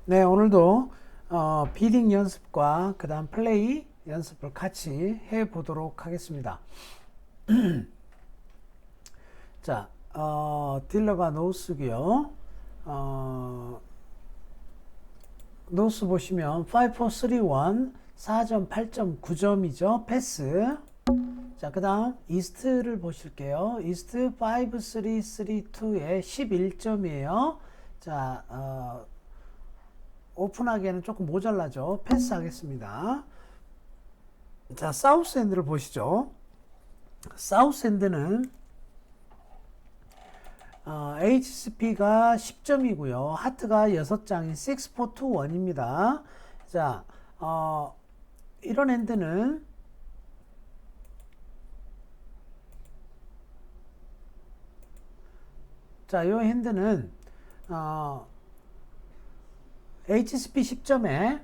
네, 오늘도 비딩 연습과 그 다음 플레이 연습을 같이 해 보도록 하겠습니다. 자, 딜러가 노스고요. 노스 보시면 5, 4, 3, 1 4점, 8.9점이죠. 패스. 자, 그 다음 이스트를 보실게요. 이스트 5, 3, 3, 2에 11점이에요. 자, 오픈하기에는 조금 모자라죠. 패스하겠습니다. 자, 사우스엔드를 보시죠. 사우스엔드는 HCP가 10점이고요. 하트가 6장인 6, 4, 2, 1입니다. 자, 이런 핸드는 자, 이 핸드는 HCP 10점에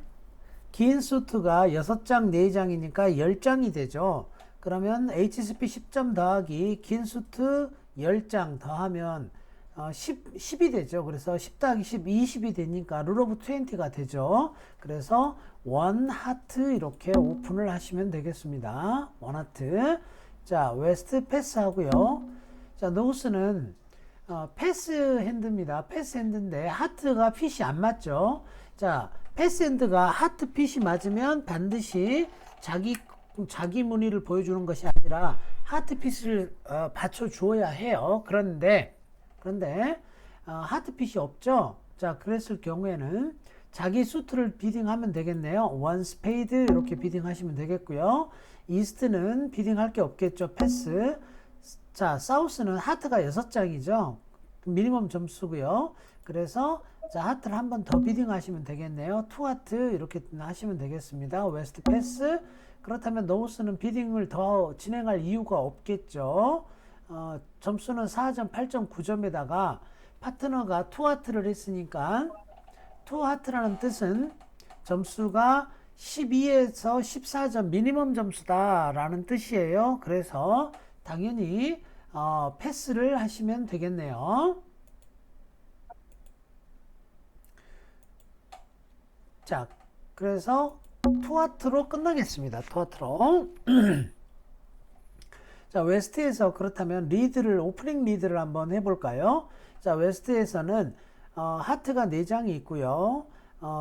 긴 수트가 6장, 4장이니까 10장이 되죠. 그러면 HCP 10점 더하기 긴 수트 10장 더하면 10이 되죠. 그래서 10 더하기 10, 20이 되니까 룰 오브 20가 되죠. 그래서 원 하트 이렇게 오픈을 하시면 되겠습니다. 원 하트. 자, 웨스트 패스 하고요. 자, 노스는 패스 핸드입니다. 패스 핸드인데 하트가 핏이 안 맞죠. 자, 패스 핸드가 하트 핏이 맞으면 반드시 자기 무늬를 보여주는 것이 아니라 하트 핏을 받쳐 주어야 해요. 그런데 하트 핏이 없죠. 자, 그랬을 경우에는 자기 수트를 비딩하면 되겠네요. 원 스페이드 이렇게 비딩하시면 되겠고요. 이스트는 비딩할 게 없겠죠. 패스. 자, 사우스는 하트가 6장이죠. 미니멈 점수고요. 그래서 자, 하트를 한 번 더 비딩 하시면 되겠네요. 투 하트 이렇게 하시면 되겠습니다. 웨스트 패스. 그렇다면 노스는 비딩을 더 진행할 이유가 없겠죠. 점수는 4점, 8.9점에다가 파트너가 투 하트를 했으니까 투 하트라는 뜻은 점수가 12에서 14점 미니멈 점수다라는 뜻이에요. 그래서 당연히 패스를 하시면 되겠네요. 자, 그래서 투하트로 끝나겠습니다. 투하트로. 자, 웨스트에서 그렇다면 오프닝 리드를 한번 해볼까요? 자, 웨스트에서는 하트가 4장이 있고요.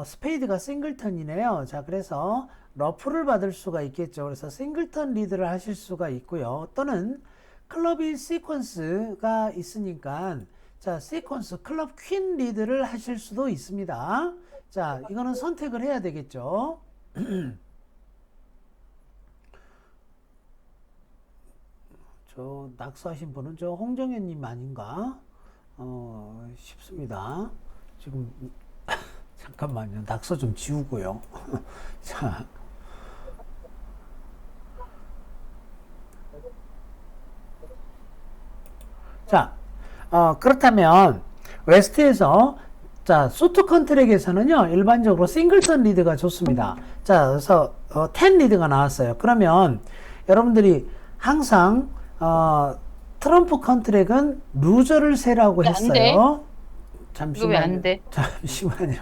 스페이드가 싱글턴이네요. 자, 그래서 러프를 받을 수가 있겠죠. 그래서 싱글턴 리드를 하실 수가 있고요. 또는 클럽이 시퀀스가 있으니까 자, 시퀀스 클럽 퀸 리드를 하실 수도 있습니다. 자, 이거는 선택을 해야 되겠죠. 저 낙서하신 분은 저 홍정현님 아닌가 싶습니다. 지금 잠깐만요. 낙서 좀 지우고요. 자, 자, 그렇다면 웨스트에서 자, 소트 컨트랙에서는요, 일반적으로 싱글턴 리드가 좋습니다. 자, 그래서 10 리드가 나왔어요. 그러면 여러분들이 항상 트럼프 컨트랙은 루저를 세라고 했어요. 이거 왜 안 돼? 잠시만요.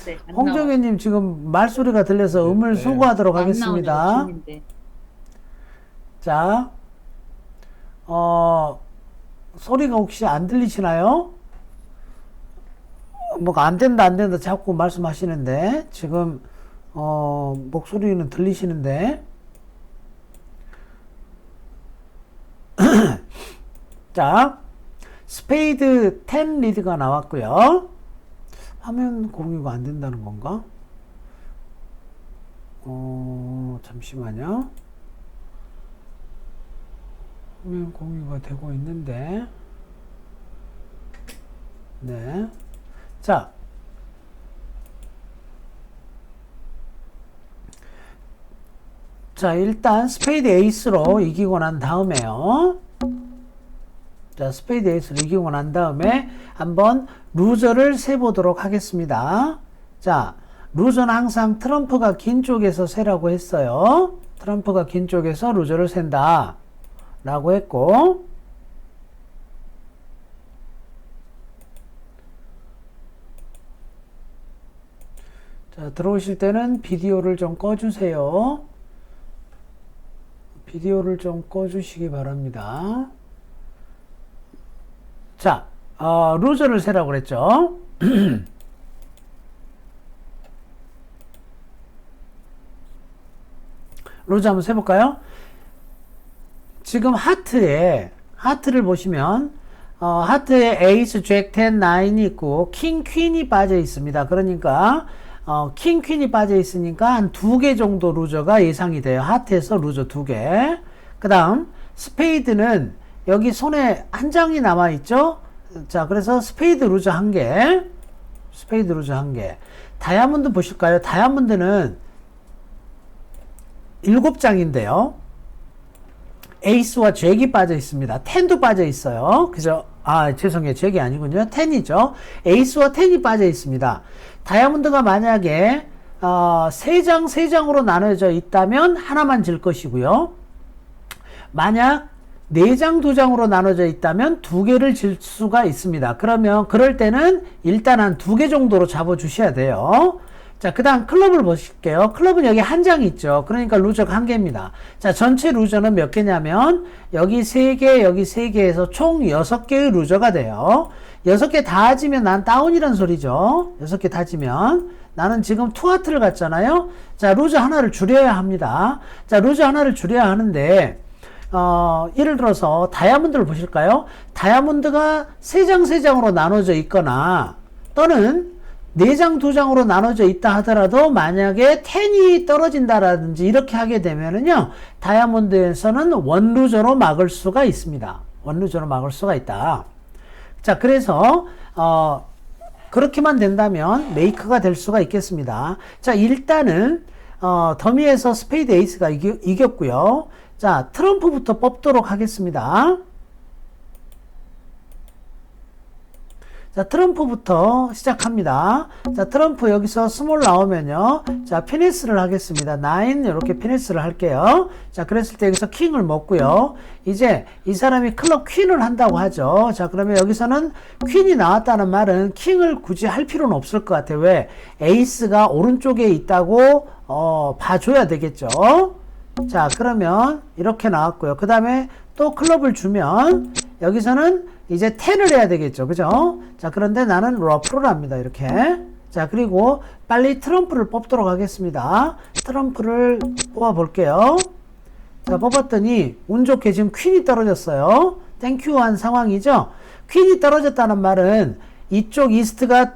네, 홍정현님 지금 말소리가 들려서 음을 소거하도록 하겠습니다. 자, 소리가 혹시 안 들리시나요? 뭐가 안 된다 자꾸 말씀하시는데 지금 목소리는 들리시는데 자, 스페이드 10 리드가 나왔고요. 화면 공유가 안 된다는 건가? 잠시만요. 화면 공유가 되고 있는데 네. 자, 일단 스페이드 에이스로 이기고 난 다음에요. 자, 스페이드 에이스로 이기고 난 다음에 한번 루저를 세보도록 하겠습니다. 자, 루저는 항상 트럼프가 긴 쪽에서 세라고 했어요. 트럼프가 긴 쪽에서 루저를 센다 라고 했고, 자, 들어오실 때는 비디오를 좀 꺼주세요. 비디오를 좀 꺼주시기 바랍니다. 자, 루저를 세라고 그랬죠? 루저 한번 세볼까요? 지금 하트를 보시면 하트에 에이스, 잭, 10, 9이 있고 킹, 퀸이 빠져 있습니다. 그러니까 킹, 퀸이 빠져 있으니까 한 2개 정도 루저가 예상이 돼요. 하트에서 루저 2개. 그 다음 스페이드는 여기 손에 한 장이 남아 있죠. 자, 그래서 스페이드 루저 1개, 스페이드 루저 1개. 다이아몬드 보실까요? 다이아몬드는 7장인데요. 에이스와 잭이 빠져 있습니다. 10도 빠져 있어요. 그죠? 죄송해요. 잭이 아니군요. 10이죠. 에이스와 10이 빠져 있습니다. 다이아몬드가 만약에 3장으로 나눠져 있다면 하나만 질 것이고요. 만약 4장, 2장으로 나눠져 있다면 2개를 질 수가 있습니다. 그러면 그럴 때는 일단 한 2개 정도로 잡아주셔야 돼요. 자, 그 다음 클럽을 보실게요. 클럽은 여기 한 장 있죠. 그러니까 루저가 1개입니다. 자, 전체 루저는 몇 개냐면 여기 3개, 여기 3개에서 총 6개의 루저가 돼요. 6개 다 하지면 난 다운이란 소리죠. 6개 다 하지면 나는 지금 투하트를 갔잖아요. 자, 루저 하나를 줄여야 합니다. 자, 루저 하나를 줄여야 하는데 예를 들어서 다이아몬드를 보실까요? 다이아몬드가 3장, 3장으로 나눠져 있거나 또는 4장, 2장으로 나눠져 있다 하더라도 만약에 10이 떨어진다라든지 이렇게 하게 되면은요, 다이아몬드에서는 원루저로 막을 수가 있습니다. 원루저로 막을 수가 있다. 자, 그래서 그렇게만 된다면 메이크가 될 수가 있겠습니다. 자, 일단은 더미에서 스페이드 에이스가 이겼고요. 자, 트럼프부터 뽑도록 하겠습니다. 자, 트럼프부터 시작합니다. 자, 트럼프 여기서 스몰 나오면요. 자, 피니스를 하겠습니다. 9 이렇게 피니스를 할게요. 자, 그랬을 때 여기서 킹을 먹고요. 이제 이 사람이 클럽 퀸을 한다고 하죠. 자, 그러면 여기서는 퀸이 나왔다는 말은 킹을 굳이 할 필요는 없을 것 같아요. 왜? 에이스가 오른쪽에 있다고 봐줘야 되겠죠. 자, 그러면 이렇게 나왔고요. 그 다음에 또 클럽을 주면 여기서는 이제 10을 해야 되겠죠. 그죠? 자, 그런데 나는 러프를 합니다. 이렇게. 자, 그리고 빨리 트럼프를 뽑도록 하겠습니다. 트럼프를 뽑아 볼게요. 자, 뽑았더니 운 좋게 지금 퀸이 떨어졌어요. 땡큐 한 상황이죠. 퀸이 떨어졌다는 말은 이쪽 이스트가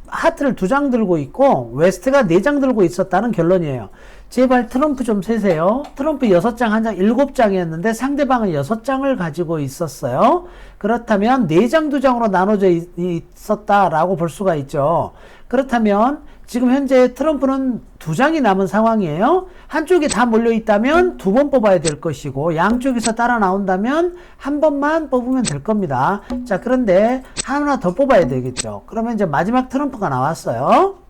하트를 2장 들고 있고 웨스트가 4장 들고 있었다는 결론이에요. 제발 트럼프 좀 세세요. 트럼프 6장, 한 장 7장이었는데 상대방은 6장을 가지고 있었어요. 그렇다면 4장, 2장으로 나눠져 있었다라고 볼 수가 있죠. 그렇다면 지금 현재 트럼프는 2장이 남은 상황이에요. 한쪽에 다 몰려있다면 2번 뽑아야 될 것이고 양쪽에서 따라 나온다면 한 번만 뽑으면 될 겁니다. 자, 그런데 하나 더 뽑아야 되겠죠. 그러면 이제 마지막 트럼프가 나왔어요.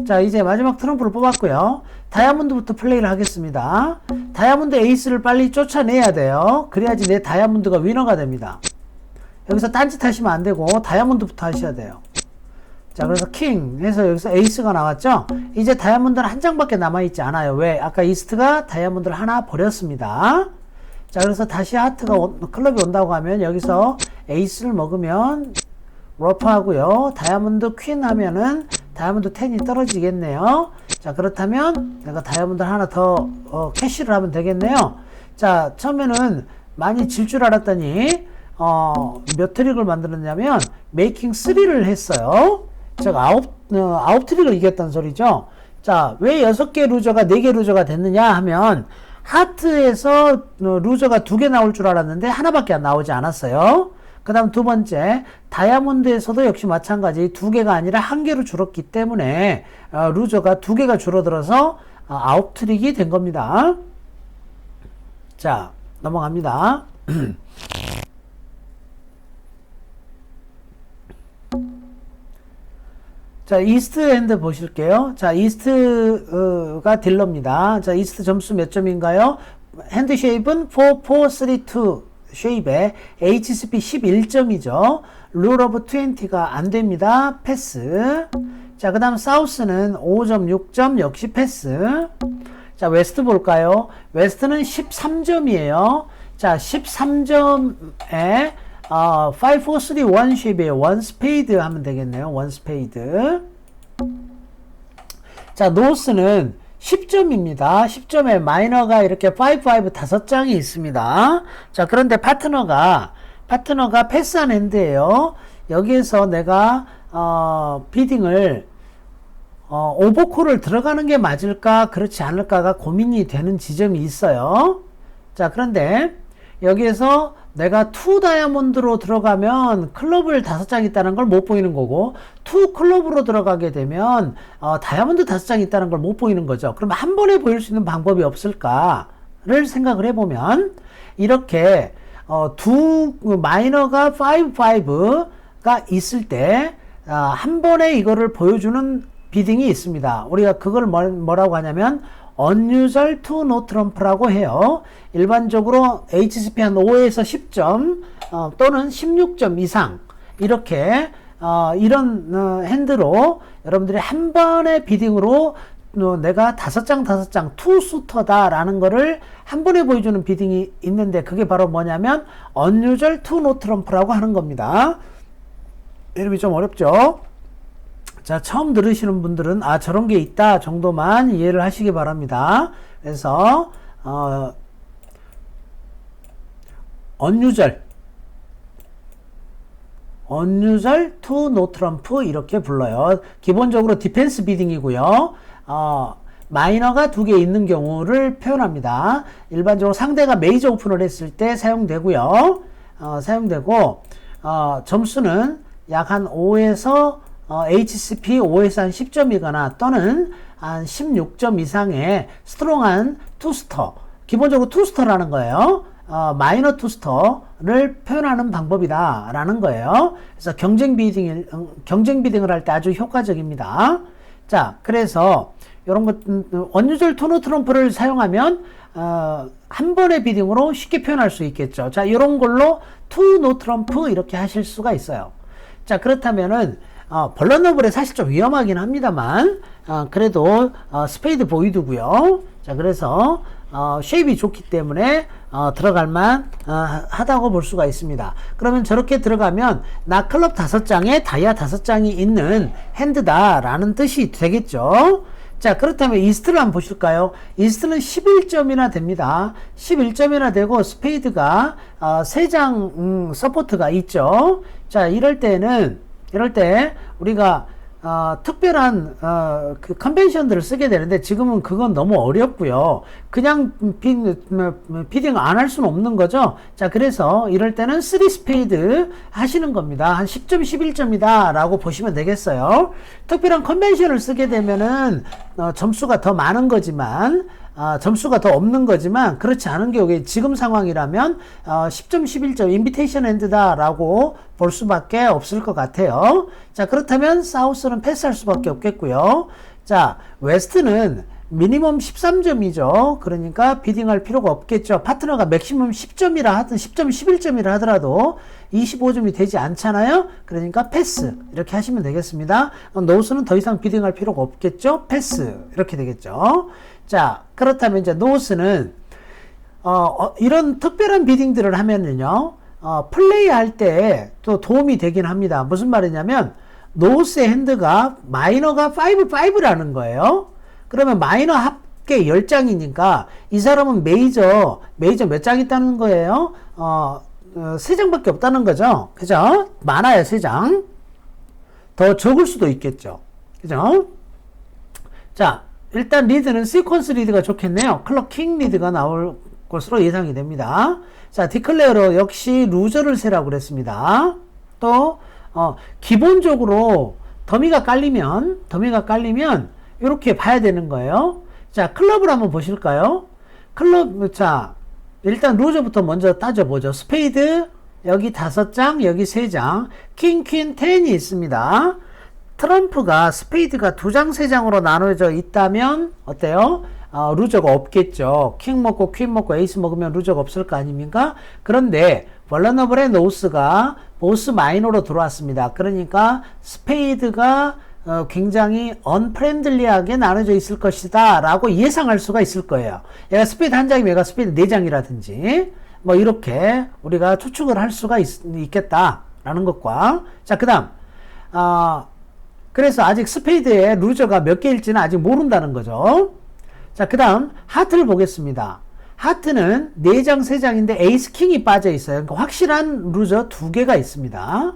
자, 이제 마지막 트럼프를 뽑았고요. 다이아몬드부터 플레이를 하겠습니다. 다이아몬드 에이스를 빨리 쫓아내야 돼요. 그래야지 내 다이아몬드가 위너가 됩니다. 여기서 딴짓 하시면 안 되고 다이아몬드부터 하셔야 돼요. 자, 그래서 킹 해서 여기서 에이스가 나왔죠. 이제 다이아몬드는 한 장밖에 남아있지 않아요. 왜? 아까 이스트가 다이아몬드를 하나 버렸습니다. 자, 그래서 다시 하트가 클럽이 온다고 하면 여기서 에이스를 먹으면 러프 하고요. 다이아몬드 퀸 하면은 다이아몬드 10이 떨어지겠네요. 자, 그렇다면 내가 다이아몬드 하나 더 캐시를 하면 되겠네요. 자, 처음에는 많이 질 줄 알았더니 몇 트릭을 만들었냐면 메이킹 3를 했어요. 제가 9 트릭을 이겼다는 소리죠. 자, 왜 6개 루저가 4개 루저가 됐느냐 하면 하트에서 루저가 2개 나올 줄 알았는데 하나밖에 안 나오지 않았어요. 그 다음 두 번째, 다이아몬드에서도 역시 마찬가지 2개가 아니라 1개로 줄었기 때문에 루저가 2개가 줄어들어서 9 트릭이 된 겁니다. 자, 넘어갑니다. 자, 이스트 핸드 보실게요. 자, 이스트가 딜러입니다. 자, 이스트 점수 몇 점인가요? 핸드 쉐입은 4, 4, 3, 2 쉐입에 HCP 11점이죠. 룰 오브 20가 안 됩니다. 패스. 자, 그 다음 사우스는 5.6점 역시 패스. 자, 웨스트 볼까요? 웨스트는 13점이에요. 자, 13점에 5, 4, 3, 1 쉐입이에요. 1 스페이드 하면 되겠네요. 1 스페이드. 자, 노스는 10점입니다. 10점에 마이너가 이렇게 5, 5 5장이 있습니다. 자, 그런데 파트너가 패스한 핸드예요. 여기에서 내가 비딩을 오버콜을 들어가는 게 맞을까 그렇지 않을까가 고민이 되는 지점이 있어요. 자, 그런데 여기에서 내가 2 다이아몬드로 들어가면 클럽을 5장 있다는 걸 못 보이는 거고 2 클럽으로 들어가게 되면 다이아몬드 5장 있다는 걸 못 보이는 거죠. 그럼 한 번에 보일 수 있는 방법이 없을까를 생각을 해보면 이렇게 마이너가 5, 5가 있을 때 한 번에 이거를 보여주는 비딩이 있습니다. 우리가 그걸 뭐라고 하냐면 unusual to no trump라고 해요. 일반적으로 HCP 한 5에서 10점 또는 16점 이상 이렇게 이런 핸드로 여러분들이 한 번의 비딩으로 내가 5장 투수터다 라는 거를 한 번에 보여주는 비딩이 있는데 그게 바로 뭐냐면 unusual to no trump라고 하는 겁니다. 이름이 좀 어렵죠? 자, 처음 들으시는 분들은 저런 게 있다 정도만 이해를 하시기 바랍니다. 그래서 unusual to no trump 이렇게 불러요. 기본적으로 디펜스 비딩이고요. 마이너가 2개 있는 경우를 표현합니다. 일반적으로 상대가 메이저 오픈을 했을 때 사용되고요. 사용되고 점수는 약 한 5에서 HCP 5에서 한 10점이거나 또는 한 16점 이상의 스트롱한 투스터, 기본적으로 투스터라는 거예요. 마이너 투스터를 표현하는 방법이다 라는 거예요. 그래서 경쟁 비딩을 할 때 아주 효과적입니다. 자, 그래서 이런 것 unusual to no trump를 사용하면 한 번의 비딩으로 쉽게 표현할 수 있겠죠. 자, 이런 걸로 to no trump 이렇게 하실 수가 있어요. 자, 그렇다면은 벌러너블에 사실 좀 위험하긴 합니다만 그래도 스페이드 보이드고요. 자, 그래서 쉐입이 좋기 때문에 들어갈만 하다고 볼 수가 있습니다. 그러면 저렇게 들어가면 나 클럽 5장에 다이아 5장이 있는 핸드다 라는 뜻이 되겠죠. 자, 그렇다면 이스트를 한번 보실까요? 이스트는 11점이나 됩니다. 11점이나 되고 스페이드가 3장 서포트가 있죠. 자, 이럴 때 우리가 특별한 그 컨벤션들을 쓰게 되는데 지금은 그건 너무 어렵고요. 그냥 비딩 안 할 수는 없는 거죠. 자, 그래서 이럴 때는 3 스페이드 하시는 겁니다. 한 10점, 11점이다 라고 보시면 되겠어요. 특별한 컨벤션을 쓰게 되면은 점수가 더 많은 거지만 점수가 더 없는 거지만 그렇지 않은 경우에 지금 상황이라면 10점 11점 인비테이션 핸드다 라고 볼 수밖에 없을 것 같아요. 자, 그렇다면 사우스는 패스할 수밖에 없겠고요. 자, 웨스트는 미니멈 13점이죠. 그러니까 비딩할 필요가 없겠죠. 파트너가 맥시멈 10점이라 하든 10점 11점이라 하더라도 25점이 되지 않잖아요. 그러니까 패스 이렇게 하시면 되겠습니다. 노스는 더 이상 비딩할 필요가 없겠죠. 패스 이렇게 되겠죠. 자, 그렇다면 이제 노스는 이런 특별한 비딩들을 하면은요 플레이할 때 또 도움이 되긴 합니다. 무슨 말이냐면 노스의 핸드가 마이너가 5라는 거예요. 그러면 마이너 합계 10장이니까 이 사람은 메이저 몇 장 있다는 거예요? 3장밖에 없다는 거죠. 그죠? 많아요, 3장. 더 적을 수도 있겠죠. 그죠? 자, 일단 리드는 시퀀스 리드가 좋겠네요. 클럭 킹 리드가 나올 것으로 예상이 됩니다. 자, 디클레어로 역시 루저를 세라고 그랬습니다. 또 기본적으로 더미가 깔리면 이렇게 봐야 되는 거예요. 자, 클럽을 한번 보실까요? 자, 일단 루저부터 먼저 따져보죠. 스페이드 여기 5장, 여기 3장, 킹, 퀸, 10이 있습니다. 트럼프가 스페이드가 2장, 3장으로 나눠져 있다면 어때요? 루저가 없겠죠. 킹 먹고 퀸 먹고 에이스 먹으면 루저가 없을 거 아닙니까? 그런데 벌러너블의 노스가 보스 마이너로 들어왔습니다. 그러니까 스페이드가 굉장히 언프렌들리하게 나눠져 있을 것이다 라고 예상할 수가 있을 거예요. 얘가 스페이드 한 장이면 얘가 스페이드 네 장이라든지 뭐 이렇게 우리가 추측을 할 수가 있겠다 라는 것과, 자 그 다음 그래서 아직 스페이드의 루저가 몇 개일지는 아직 모른다는 거죠. 자 그 다음 하트를 보겠습니다. 하트는 4장 3장인데 에이스 킹이 빠져 있어요. 그러니까 확실한 루저 2개가 있습니다.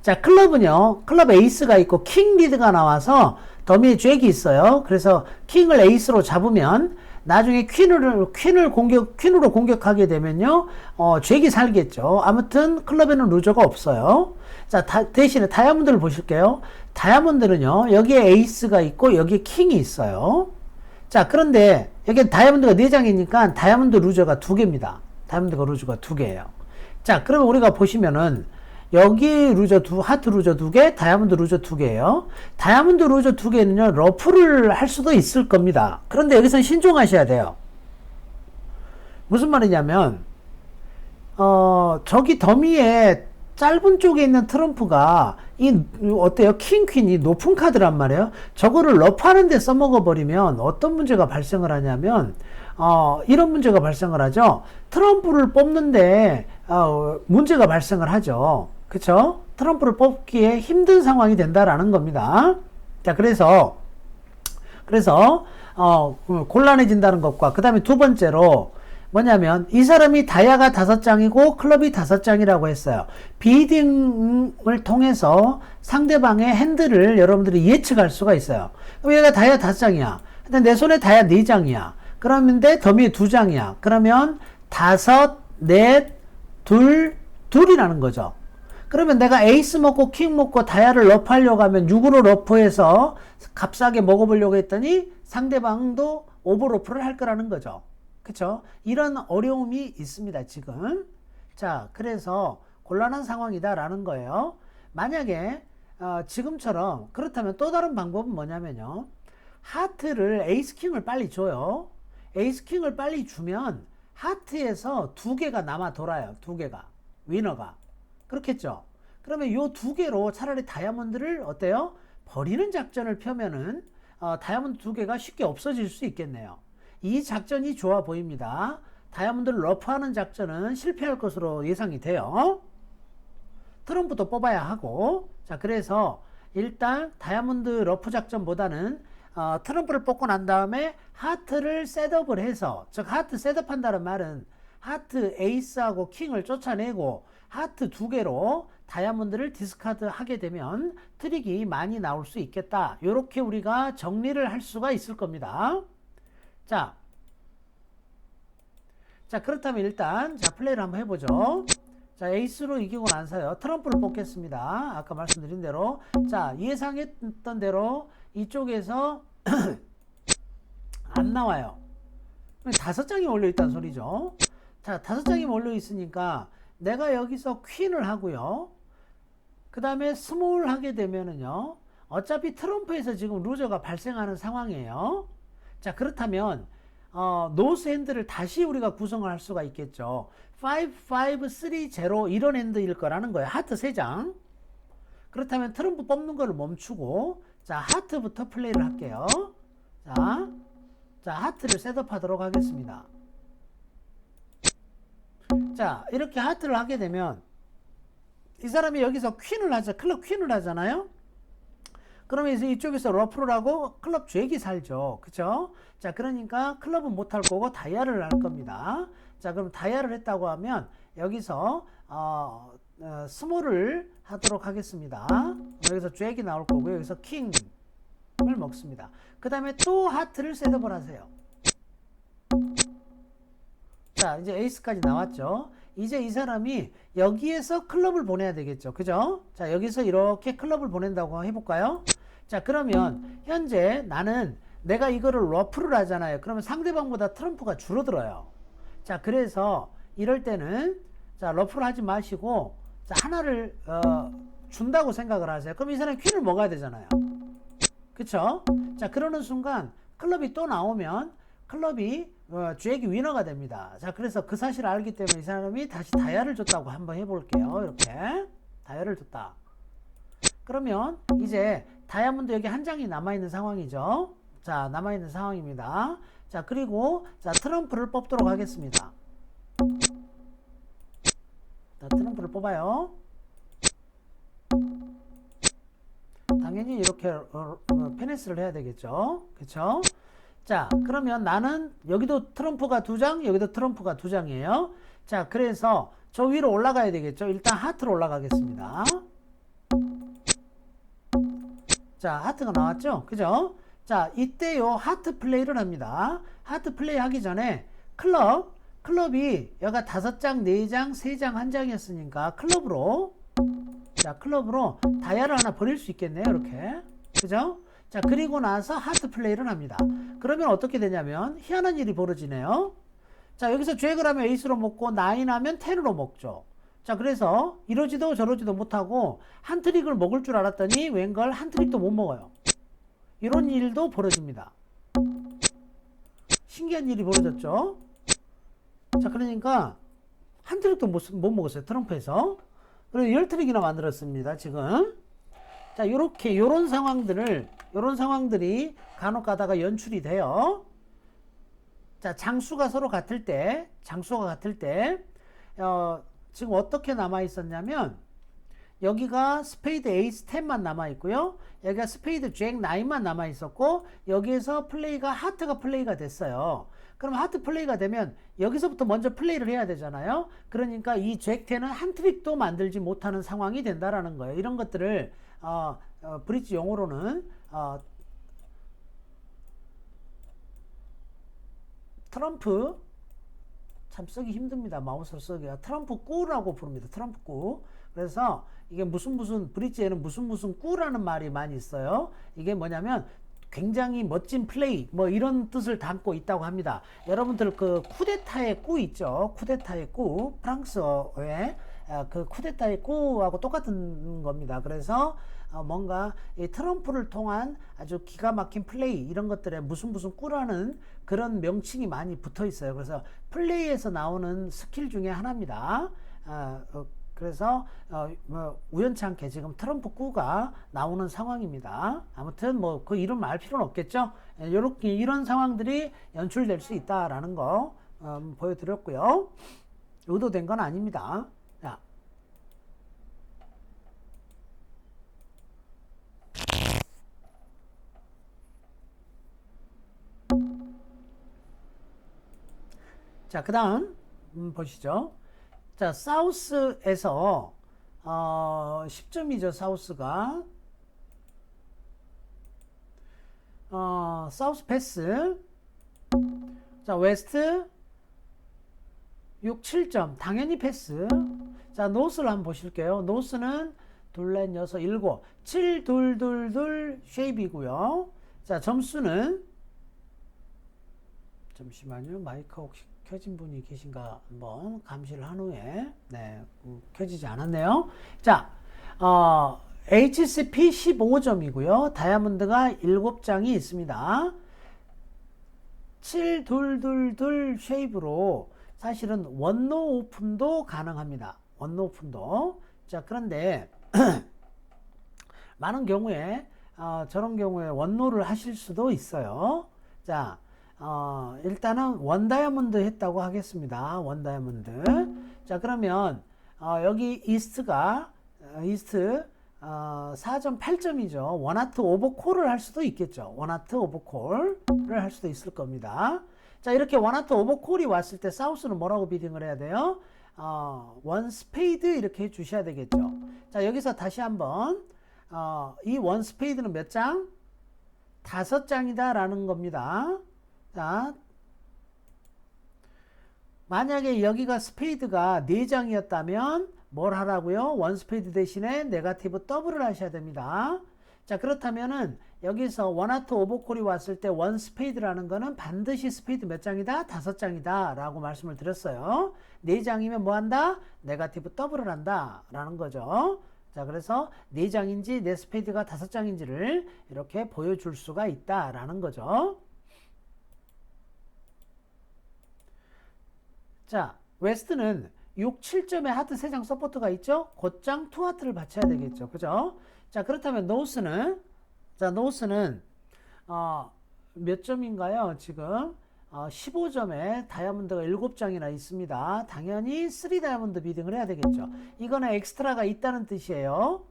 자 클럽은요, 클럽 에이스가 있고 킹 리드가 나와서 더미에 잭이 있어요. 그래서 킹을 에이스로 잡으면 나중에 퀸으로 공격하게 되면요, 잭이 살겠죠. 아무튼 클럽에는 루저가 없어요. 자 대신에 다이아몬드를 보실게요. 다이아몬드는요, 여기에 에이스가 있고 여기에 킹이 있어요. 자 그런데 여기 다이아몬드가 4장이니까 다이아몬드 루저가 2개입니다. 다이아몬드가 루저가 2개예요. 자 그러면 우리가 보시면은 여기 루저 하트 루저 2개, 다이아몬드 루저 2개예요. 다이아몬드 루저 2개는요, 러프를 할 수도 있을 겁니다. 그런데 여기서는 신중하셔야 돼요. 무슨 말이냐면 저기 더미에 짧은 쪽에 있는 트럼프가 어때요? 킹 퀸이 높은 카드란 말이에요. 저거를 러프하는 데 써먹어 버리면 어떤 문제가 발생을 하냐면 이런 문제가 발생을 하죠. 트럼프를 뽑는데 문제가 발생을 하죠. 그쵸? 트럼프를 뽑기에 힘든 상황이 된다라는 겁니다. 자 그래서 곤란해진다는 것과, 그 다음에 두 번째로 뭐냐면 이 사람이 다이아가 5장이고 클럽이 5장이라고 했어요. 비딩을 통해서 상대방의 핸들을 여러분들이 예측할 수가 있어요. 그럼 얘가 다이아 5장이야. 근데 내 손에 다이아 4장이야. 그러면 더미에 2장이야. 그러면 5, 4, 2이라는 거죠. 그러면 내가 에이스 먹고 킹 먹고 다이아를 러프하려고 하면 6으로 러프해서 값싸게 먹어보려고 했더니 상대방도 오버러프를 할 거라는 거죠. 그쵸? 이런 어려움이 있습니다, 지금. 자, 그래서 곤란한 상황이다라는 거예요. 만약에 지금처럼 그렇다면 또 다른 방법은 뭐냐면요, 하트를 에이스킹을 빨리 줘요. 에이스킹을 빨리 주면 하트에서 2개가 남아 돌아요. 2개가 위너가 그렇겠죠. 그러면 요 2개로 차라리 다이아몬드를 어때요? 버리는 작전을 펴면은 다이아몬드 2개가 쉽게 없어질 수 있겠네요. 이 작전이 좋아 보입니다. 다이아몬드를 러프하는 작전은 실패할 것으로 예상이 돼요. 트럼프도 뽑아야 하고, 자 그래서 일단 다이아몬드 러프 작전보다는 트럼프를 뽑고 난 다음에 하트를 셋업을 해서, 즉 하트 셋업한다는 말은 하트 에이스하고 킹을 쫓아내고 하트 2개로 다이아몬드를 디스카드 하게 되면 트릭이 많이 나올 수 있겠다. 이렇게 우리가 정리를 할 수가 있을 겁니다. 자 그렇다면 일단 플레이를 한번 해보죠. 자 에이스로 이기고 나서요, 트럼프를 뽑겠습니다. 아까 말씀드린 대로. 자 예상했던 대로 이쪽에서 안 나와요. 5장이 몰려있다는 소리죠. 자 5장이 몰려있으니까 내가 여기서 퀸을 하고요, 그 다음에 스몰 하게 되면은요, 어차피 트럼프에서 지금 루저가 발생하는 상황이에요. 자 그렇다면 노스 핸드를 다시 우리가 구성을 할 수가 있겠죠. 5, 5, 3, 0 이런 핸드일 거라는 거예요. 하트 3장. 그렇다면 트럼프 뽑는 거를 멈추고, 자 하트부터 플레이를 할게요. 자 하트를 셋업하도록 하겠습니다. 자 이렇게 하트를 하게 되면 이 사람이 여기서 퀸을 하자, 클럽 퀸을 하잖아요. 그러면 이쪽에서 러프를 하고 클럽 잭이 살죠. 그쵸? 자 그러니까 클럽은 못할 거고 다이아를 할 겁니다. 자 그럼 다이아를 했다고 하면 여기서 스몰을 하도록 하겠습니다. 여기서 잭이 나올 거고요. 여기서 킹을 먹습니다. 그 다음에 또 하트를 셋업을 하세요. 자 이제 에이스까지 나왔죠. 이제 이 사람이 여기에서 클럽을 보내야 되겠죠. 그죠? 자 여기서 이렇게 클럽을 보낸다고 해볼까요? 자 그러면 현재 내가 이거를 러프를 하잖아요. 그러면 상대방보다 트럼프가 줄어들어요. 자 그래서 이럴 때는 자 러프를 하지 마시고, 자 하나를 준다고 생각을 하세요. 그럼 이 사람이 퀸을 먹어야 되잖아요. 그쵸? 자 그러는 순간 클럽이 또 나오면 클럽이 잭이 위너가 됩니다. 자 그래서 그 사실을 알기 때문에 이 사람이 다시 다이아를 줬다고 한번 해볼게요. 이렇게 다이아를 줬다. 그러면 이제 다이아몬드 여기 한 장이 남아있는 상황이죠. 자, 남아있는 상황입니다. 자, 그리고 자, 트럼프를 뽑도록 하겠습니다. 자, 트럼프를 뽑아요. 당연히 이렇게 페네스를 해야 되겠죠. 그쵸? 자, 그러면 나는 여기도 트럼프가 2장, 여기도 트럼프가 2장이에요. 자, 그래서 저 위로 올라가야 되겠죠. 일단 하트로 올라가겠습니다. 자, 하트가 나왔죠. 그죠? 자, 이때요 하트 플레이를 합니다. 하트 플레이 하기 전에 클럽이 여기가 5장, 4장, 3장, 1장이었으니까 클럽으로 다이아를 하나 버릴 수 있겠네요. 이렇게. 그죠? 자, 그리고 나서 하트 플레이를 합니다. 그러면 어떻게 되냐면 희한한 일이 벌어지네요. 자, 여기서 잭을 하면 에이스로 먹고 9 하면 10으로 먹죠. 자, 그래서 이러지도 저러지도 못하고 한 트릭을 먹을 줄 알았더니 웬걸 한 트릭도 못 먹어요. 이런 일도 벌어집니다. 신기한 일이 벌어졌죠. 자, 그러니까 한 트릭도 못 먹었어요. 트럼프에서. 그래서 10트릭이나 만들었습니다. 지금. 자, 요런 상황들이 간혹 가다가 연출이 돼요. 자, 장수가 같을 때, 지금 어떻게 남아 있었냐면, 여기가 스페이드 에이스 10만 남아 있고요. 여기가 스페이드 잭 9만 남아 있었고, 여기에서 하트가 플레이가 됐어요. 그럼 하트 플레이가 되면 여기서부터 먼저 플레이를 해야 되잖아요. 그러니까 이 잭 10은 한 트릭도 만들지 못하는 상황이 된다라는 거예요. 이런 것들을 브릿지 용어로는 트럼프, 참 쓰기 힘듭니다. 마우스로 쓰기가. 트럼프 꾸라고 부릅니다. 트럼프 꾸. 그래서 이게 무슨 브릿지에는 무슨 꾸라는 말이 많이 있어요. 이게 뭐냐면 굉장히 멋진 플레이 뭐 이런 뜻을 담고 있다고 합니다. 여러분들 그 쿠데타의 꾸 있죠. 쿠데타의 꾸. 프랑스어의 그 쿠데타의 꾸하고 똑같은 겁니다. 그래서 뭔가 이 트럼프를 통한 아주 기가 막힌 플레이 이런 것들에 무슨 꾸라는 그런 명칭이 많이 붙어 있어요. 그래서 플레이에서 나오는 스킬 중에 하나입니다. 그래서 뭐 우연치 않게 지금 트럼프 꾸가 나오는 상황입니다. 아무튼 뭐 그 이름 알 필요는 없겠죠. 이런 상황들이 연출될 수 있다라는 거 보여드렸고요. 의도된 건 아닙니다. 자, 그 다음 보시죠. 자, 사우스에서 10점이죠. 사우스가 사우스 패스. 자, 웨스트 6, 7점 당연히 패스. 자, 노스를 한번 보실게요. 노스는 둘, 넷, 여섯, 일곱, 7, 둘, 둘, 둘 쉐입이고요. 자, 점수는 잠시만요. 마이크 혹시 켜진 분이 계신가 한번 감시를 한 후에 켜지지 않았네요. 자, HCP 15점이고요. 다이아몬드가 7장이 있습니다. 7, 둘, 둘, 둘 쉐입으로 사실은 원노 오픈도 가능합니다. 원노 오픈도. 자, 그런데 많은 경우에 저런 경우에 원노를 하실 수도 있어요. 자, 일단은 원 다이아몬드 했다고 하겠습니다. 원 다이아몬드. 자, 그러면 여기 이스트 4점 8점이죠. 원하트 오버콜을 할 수도 있겠죠. 원하트 오버콜을 할 수도 있을 겁니다. 자, 이렇게 원하트 오버콜이 왔을 때 사우스는 뭐라고 비딩을 해야 돼요? 원 스페이드 이렇게 해 주셔야 되겠죠. 자, 여기서 다시 한번 이 원 스페이드는 몇 장? 5장이다 라는 겁니다. 자, 만약에 여기가 스페이드가 4장이었다면 뭘 하라고요? 원 스페이드 대신에 네거티브 더블을 하셔야 됩니다. 자, 그렇다면은 여기서 원하트 오버콜이 왔을 때 원 스페이드라는 거는 반드시 스페이드 몇 장이다? 5장이다 라고 말씀을 드렸어요. 4장이면 뭐 한다? 네거티브 더블을 한다 라는 거죠. 자, 그래서 4장인지 내 스페이드가 5장인지를 이렇게 보여줄 수가 있다 라는 거죠. 자, 웨스트는 6, 7점의 하트 3장 서포트가 있죠? 곧장 2하트를 받쳐야 되겠죠. 그죠? 자, 그렇다면 노스는 자, 노스는 몇 점인가요? 지금 15점에 다이아몬드가 7장이나 있습니다. 당연히 3 다이아몬드 비딩을 해야 되겠죠. 이거는 엑스트라가 있다는 뜻이에요.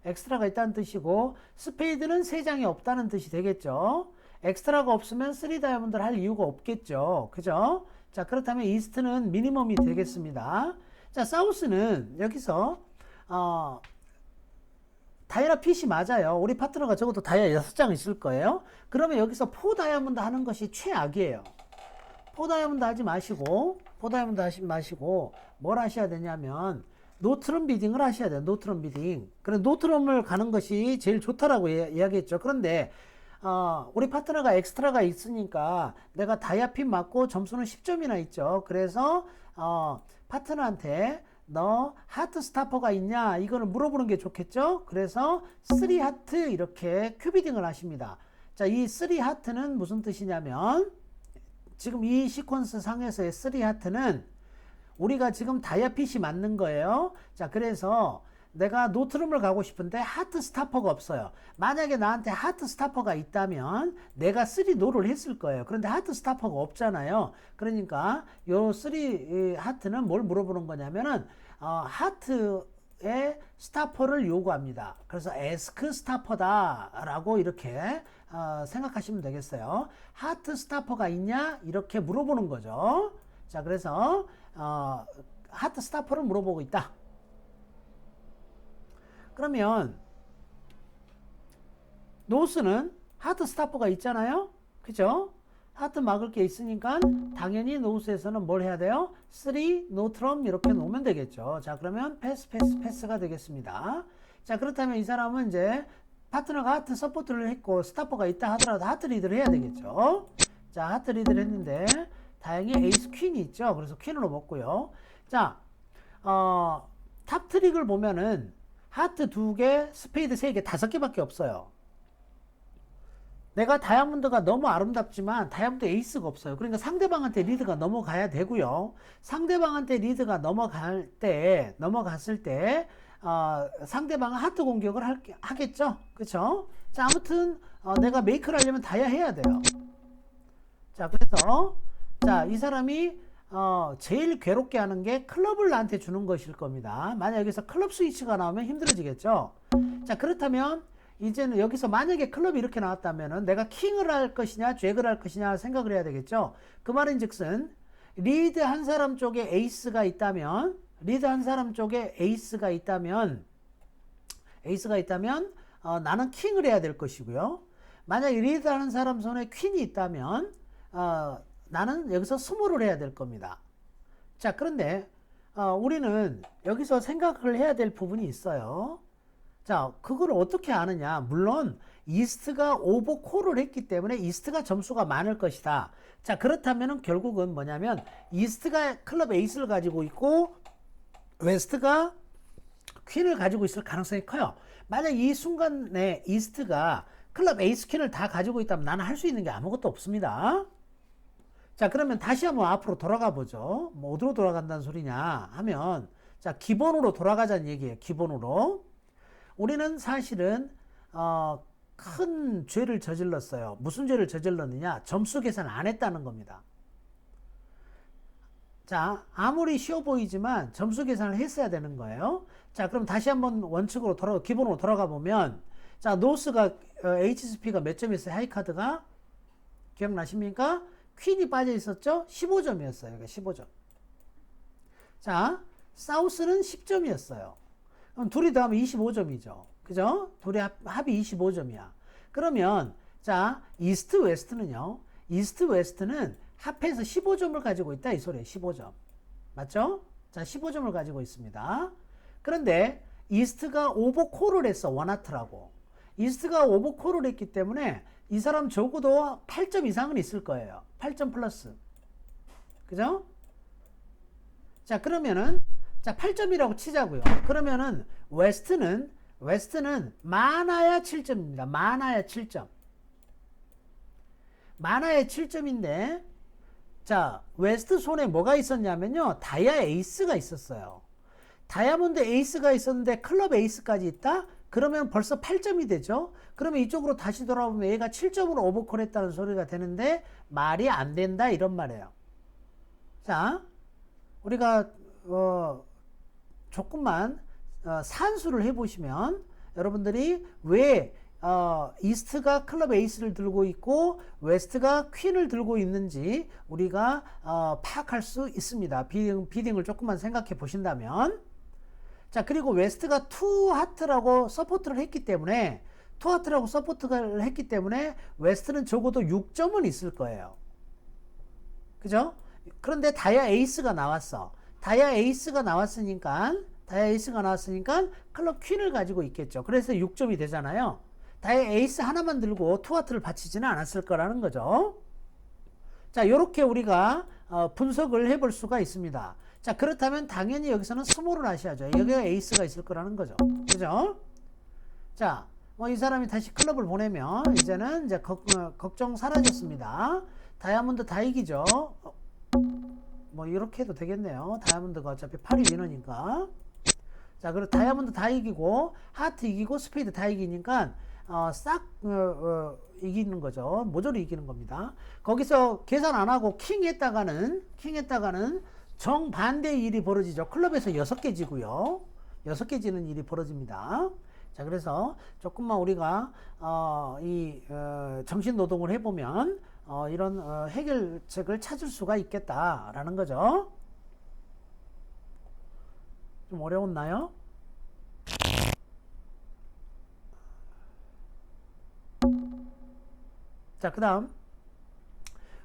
엑스트라가 있다는 뜻이고 스페이드는 3장이 없다는 뜻이 되겠죠. 엑스트라가 없으면 3 다이아몬드를 할 이유가 없겠죠. 그죠? 자, 그렇다면 이스트는 미니멈이 되겠습니다. 자, 사우스는 여기서 다이아 핏이 맞아요. 우리 파트너가 적어도 다이아 6장 있을 거예요. 그러면 여기서 4 다이아몬드 하는 것이 최악이에요. 4 다이아몬드 하지 마시고 뭘 하셔야 되냐면 노트럼 비딩을 하셔야 돼요. 노트럼 비딩. 그래 노트럼을 가는 것이 제일 좋다라고 이야기했죠. 그런데 우리 파트너가 엑스트라가 있으니까 내가 다이아 핏 맞고 점수는 10점이나 있죠. 그래서 파트너한테 너 하트 스타퍼가 있냐 이거를 물어보는 게 좋겠죠. 그래서 3 하트 이렇게 큐비딩을 하십니다. 자, 이 3 하트는 무슨 뜻이냐면 지금 이 시퀀스 상에서의 3 하트는 우리가 지금 다이아핏이 맞는 거예요. 자, 그래서 내가 노트룸을 가고 싶은데 하트 스타퍼가 없어요. 만약에 나한테 하트 스타퍼가 있다면 내가 3 노를 했을 거예요. 그런데 하트 스타퍼가 없잖아요. 그러니까 요 3 하트는 뭘 물어보는 거냐면은 하트의 스타퍼를 요구합니다. 그래서 에스크 스타퍼다 라고 이렇게 생각하시면 되겠어요. 하트 스타퍼가 있냐 이렇게 물어보는 거죠. 자, 그래서 하트 스타퍼를 물어보고 있다. 그러면 노스는 하트 스타퍼가 있잖아요. 그죠? 하트 막을 게 있으니까 당연히 노스에서는 뭘 해야 돼요? 3 노트럼 이렇게 놓으면 되겠죠. 자, 그러면 패스가 되겠습니다. 자, 그렇다면 이 사람은 이제 파트너가 하트 서포트를 했고 스타퍼가 있다 하더라도 하트 리드를 해야 되겠죠. 자, 하트 리드를 했는데 다행히 에이스 퀸이 있죠. 그래서 퀸으로 먹고요. 자, 탑 트릭을 보면은 하트 2개, 스페이드 3개, 5개밖에 없어요. 내가 다이아몬드가 너무 아름답지만 다이아몬드 에이스가 없어요. 그러니까 상대방한테 리드가 넘어가야 되고요. 상대방한테 리드가 넘어갔을 때 상대방은 하트 공격을 하겠죠. 그쵸? 자, 아무튼 내가 메이크를 하려면 다이아 해야 돼요. 자, 그래서 자, 이 사람이 제일 괴롭게 하는 게 클럽을 나한테 주는 것일 겁니다. 만약 여기서 클럽 스위치가 나오면 힘들어지겠죠. 자, 그렇다면 이제는 여기서 만약에 클럽이 이렇게 나왔다면은 내가 킹을 할 것이냐 잭을 할 것이냐 생각을 해야 되겠죠. 그 말은 즉슨 리드 한 사람 쪽에 에이스가 있다면 나는 킹을 해야 될 것이고요. 만약에 리드 하는 사람 손에 퀸이 있다면 나는 여기서 스몰을 해야 될 겁니다. 자, 그런데 우리는 여기서 생각을 해야 될 부분이 있어요. 자, 그걸 어떻게 아느냐? 물론 이스트가 오버콜을 했기 때문에 이스트가 점수가 많을 것이다. 자, 그렇다면 결국은 뭐냐면 이스트가 클럽 에이스를 가지고 있고 웨스트가 퀸을 가지고 있을 가능성이 커요. 만약 이 순간에 이스트가 클럽 에이스 퀸을 다 가지고 있다면 나는 할 수 있는 게 아무것도 없습니다. 자, 그러면 다시 한번 앞으로 돌아가 보죠. 뭐 어디로 돌아간다는 소리냐 하면 자, 기본으로 돌아가자는 얘기예요. 기본으로. 우리는 사실은 큰 죄를 저질렀어요. 무슨 죄를 저질렀느냐? 점수 계산 안 했다는 겁니다. 자, 아무리 쉬워 보이지만 점수 계산을 했어야 되는 거예요. 자, 그럼 다시 한번 원칙으로 기본으로 돌아가 보면 자, 노스가 HSP가 몇 점이었어요? 하이카드가 기억나십니까? 퀸이 빠져 있었죠? 15점이었어요. 15점. 자, 사우스는 10점이었어요. 그럼 둘이 더하면 25점이죠. 그죠? 둘이 합이 25점이야. 그러면 자, 이스트 웨스트는요. 이스트 웨스트는 합해서 15점을 가지고 있다 이 소리예요. 15점. 맞죠? 자, 15점을 가지고 있습니다. 그런데 이스트가 오버콜을 했어. 원하트라고. 이스트가 오버콜을 했기 때문에 이 사람 적어도 8점 이상은 있을 거예요. 8점 플러스. 그죠? 자, 그러면은 자, 8점이라고 치자고요. 그러면은 웨스트는 많아야 7점입니다. 많아야 7점. 많아야 7점인데 자, 웨스트 손에 뭐가 있었냐면요. 다이아 에이스가 있었어요. 다이아몬드 에이스가 있었는데 클럽 에이스까지 있다? 그러면 벌써 8점이 되죠. 그러면 이쪽으로 다시 돌아오면 얘가 7점으로 오버콜 했다는 소리가 되는데 말이 안 된다 이런 말이에요. 자, 우리가 조금만 산수를 해보시면 여러분들이 왜 이스트가 클럽 에이스를 들고 있고 웨스트가 퀸을 들고 있는지 우리가 파악할 수 있습니다. 비딩을 조금만 생각해 보신다면. 자, 그리고 웨스트가 투 하트라고 서포트를 했기 때문에 웨스트는 적어도 6점은 있을 거예요. 그죠? 그런데 다이아 에이스가 나왔어. 다이아 에이스가 나왔으니까 클럽 퀸을 가지고 있겠죠. 그래서 6점이 되잖아요. 다이아 에이스 하나만 들고 투하트를 바치지는 않았을 거라는 거죠. 자, 요렇게 우리가 분석을 해볼 수가 있습니다. 자, 그렇다면 당연히 여기서는 스몰을 하셔야죠. 여기가 에이스가 있을 거라는 거죠. 그죠? 자, 이 사람이 다시 클럽을 보내면 이제는 이제 걱정 사라졌습니다. 다이아몬드 다 이기죠. 이렇게 해도 되겠네요. 다이아몬드가 어차피 8위 위너니까. 자, 그리고 다이아몬드 다 이기고 하트 이기고 스페이드 다 이기니까 싹 이기는 거죠. 모조리 이기는 겁니다. 거기서 계산 안 하고 킹 했다가는 정반대의 일이 벌어지죠. 클럽에서 6개 지고요. 6개 지는 일이 벌어집니다. 자, 그래서 조금만 우리가 정신 노동을 해보면 이런 해결책을 찾을 수가 있겠다라는 거죠. 좀 어려웠나요? 자, 그 다음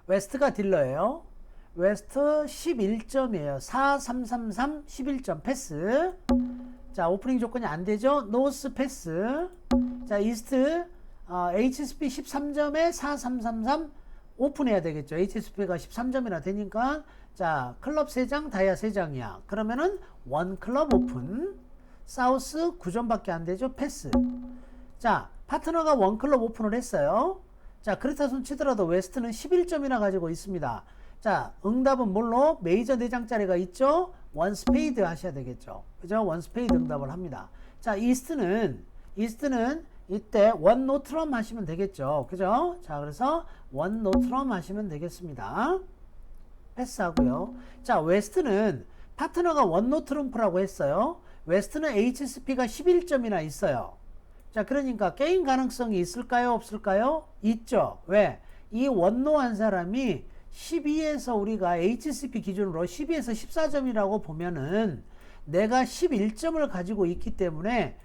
웨스트가 딜러예요. 웨스트 11점이에요. 4, 3, 3, 3, 11점 패스. 자, 오프닝 조건이 안 되죠. 노스 패스. 자, 이스트 HSP 13점에 4, 3, 3, 3 오픈해야 되겠죠. HSP가 13점이나 되니까 자, 클럽 3장, 다이아 3장이야. 그러면은 원 클럽 오픈. 사우스 9점밖에 안 되죠. 패스. 자, 파트너가 원 클럽 오픈을 했어요. 자, 그렇다 손 치더라도 웨스트는 11점이나 가지고 있습니다. 자, 응답은 뭘로? 메이저 4장짜리가 있죠? 원 스페이드 하셔야 되겠죠. 그죠? 원 스페이드 응답을 합니다. 자, 이스트는 이때 원 노트럼 하시면 되겠죠. 그죠? 자, 그래서 원 노트럼 하시면 되겠습니다. 패스하고요. 자, 웨스트는 파트너가 원 노트럼프라고 했어요. 웨스트는 HSP가 11점이나 있어요. 자, 그러니까 게임 가능성이 있을까요? 없을까요? 있죠. 왜? 이 원노한 사람이 12에서 우리가 HSP 기준으로 12에서 14점이라고 보면은 내가 11점을 가지고 있기 때문에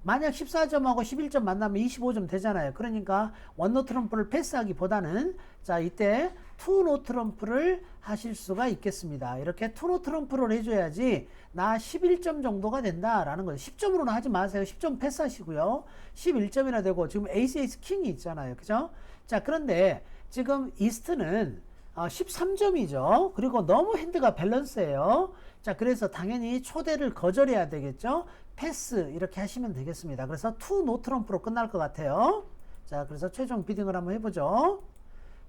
만약 14점하고 11점 만나면 25점 되잖아요. 그러니까 원노 트럼프를 패스하기보다는 자, 이때 투노 트럼프를 하실 수가 있겠습니다. 이렇게 투노 트럼프를 해줘야지 나 11점 정도가 된다라는 거죠. 10점으로는 하지 마세요. 10점 패스하시고요. 11점이나 되고 지금 에이스 킹이 있잖아요. 그죠? 자, 그런데 지금 이스트는 13점이죠. 그리고 너무 핸드가 밸런스예요. 자, 그래서 당연히 초대를 거절해야 되겠죠. 패스 이렇게 하시면 되겠습니다. 그래서 투 노 트럼프로 끝날 것 같아요. 자, 그래서 최종 비딩을 한번 해보죠.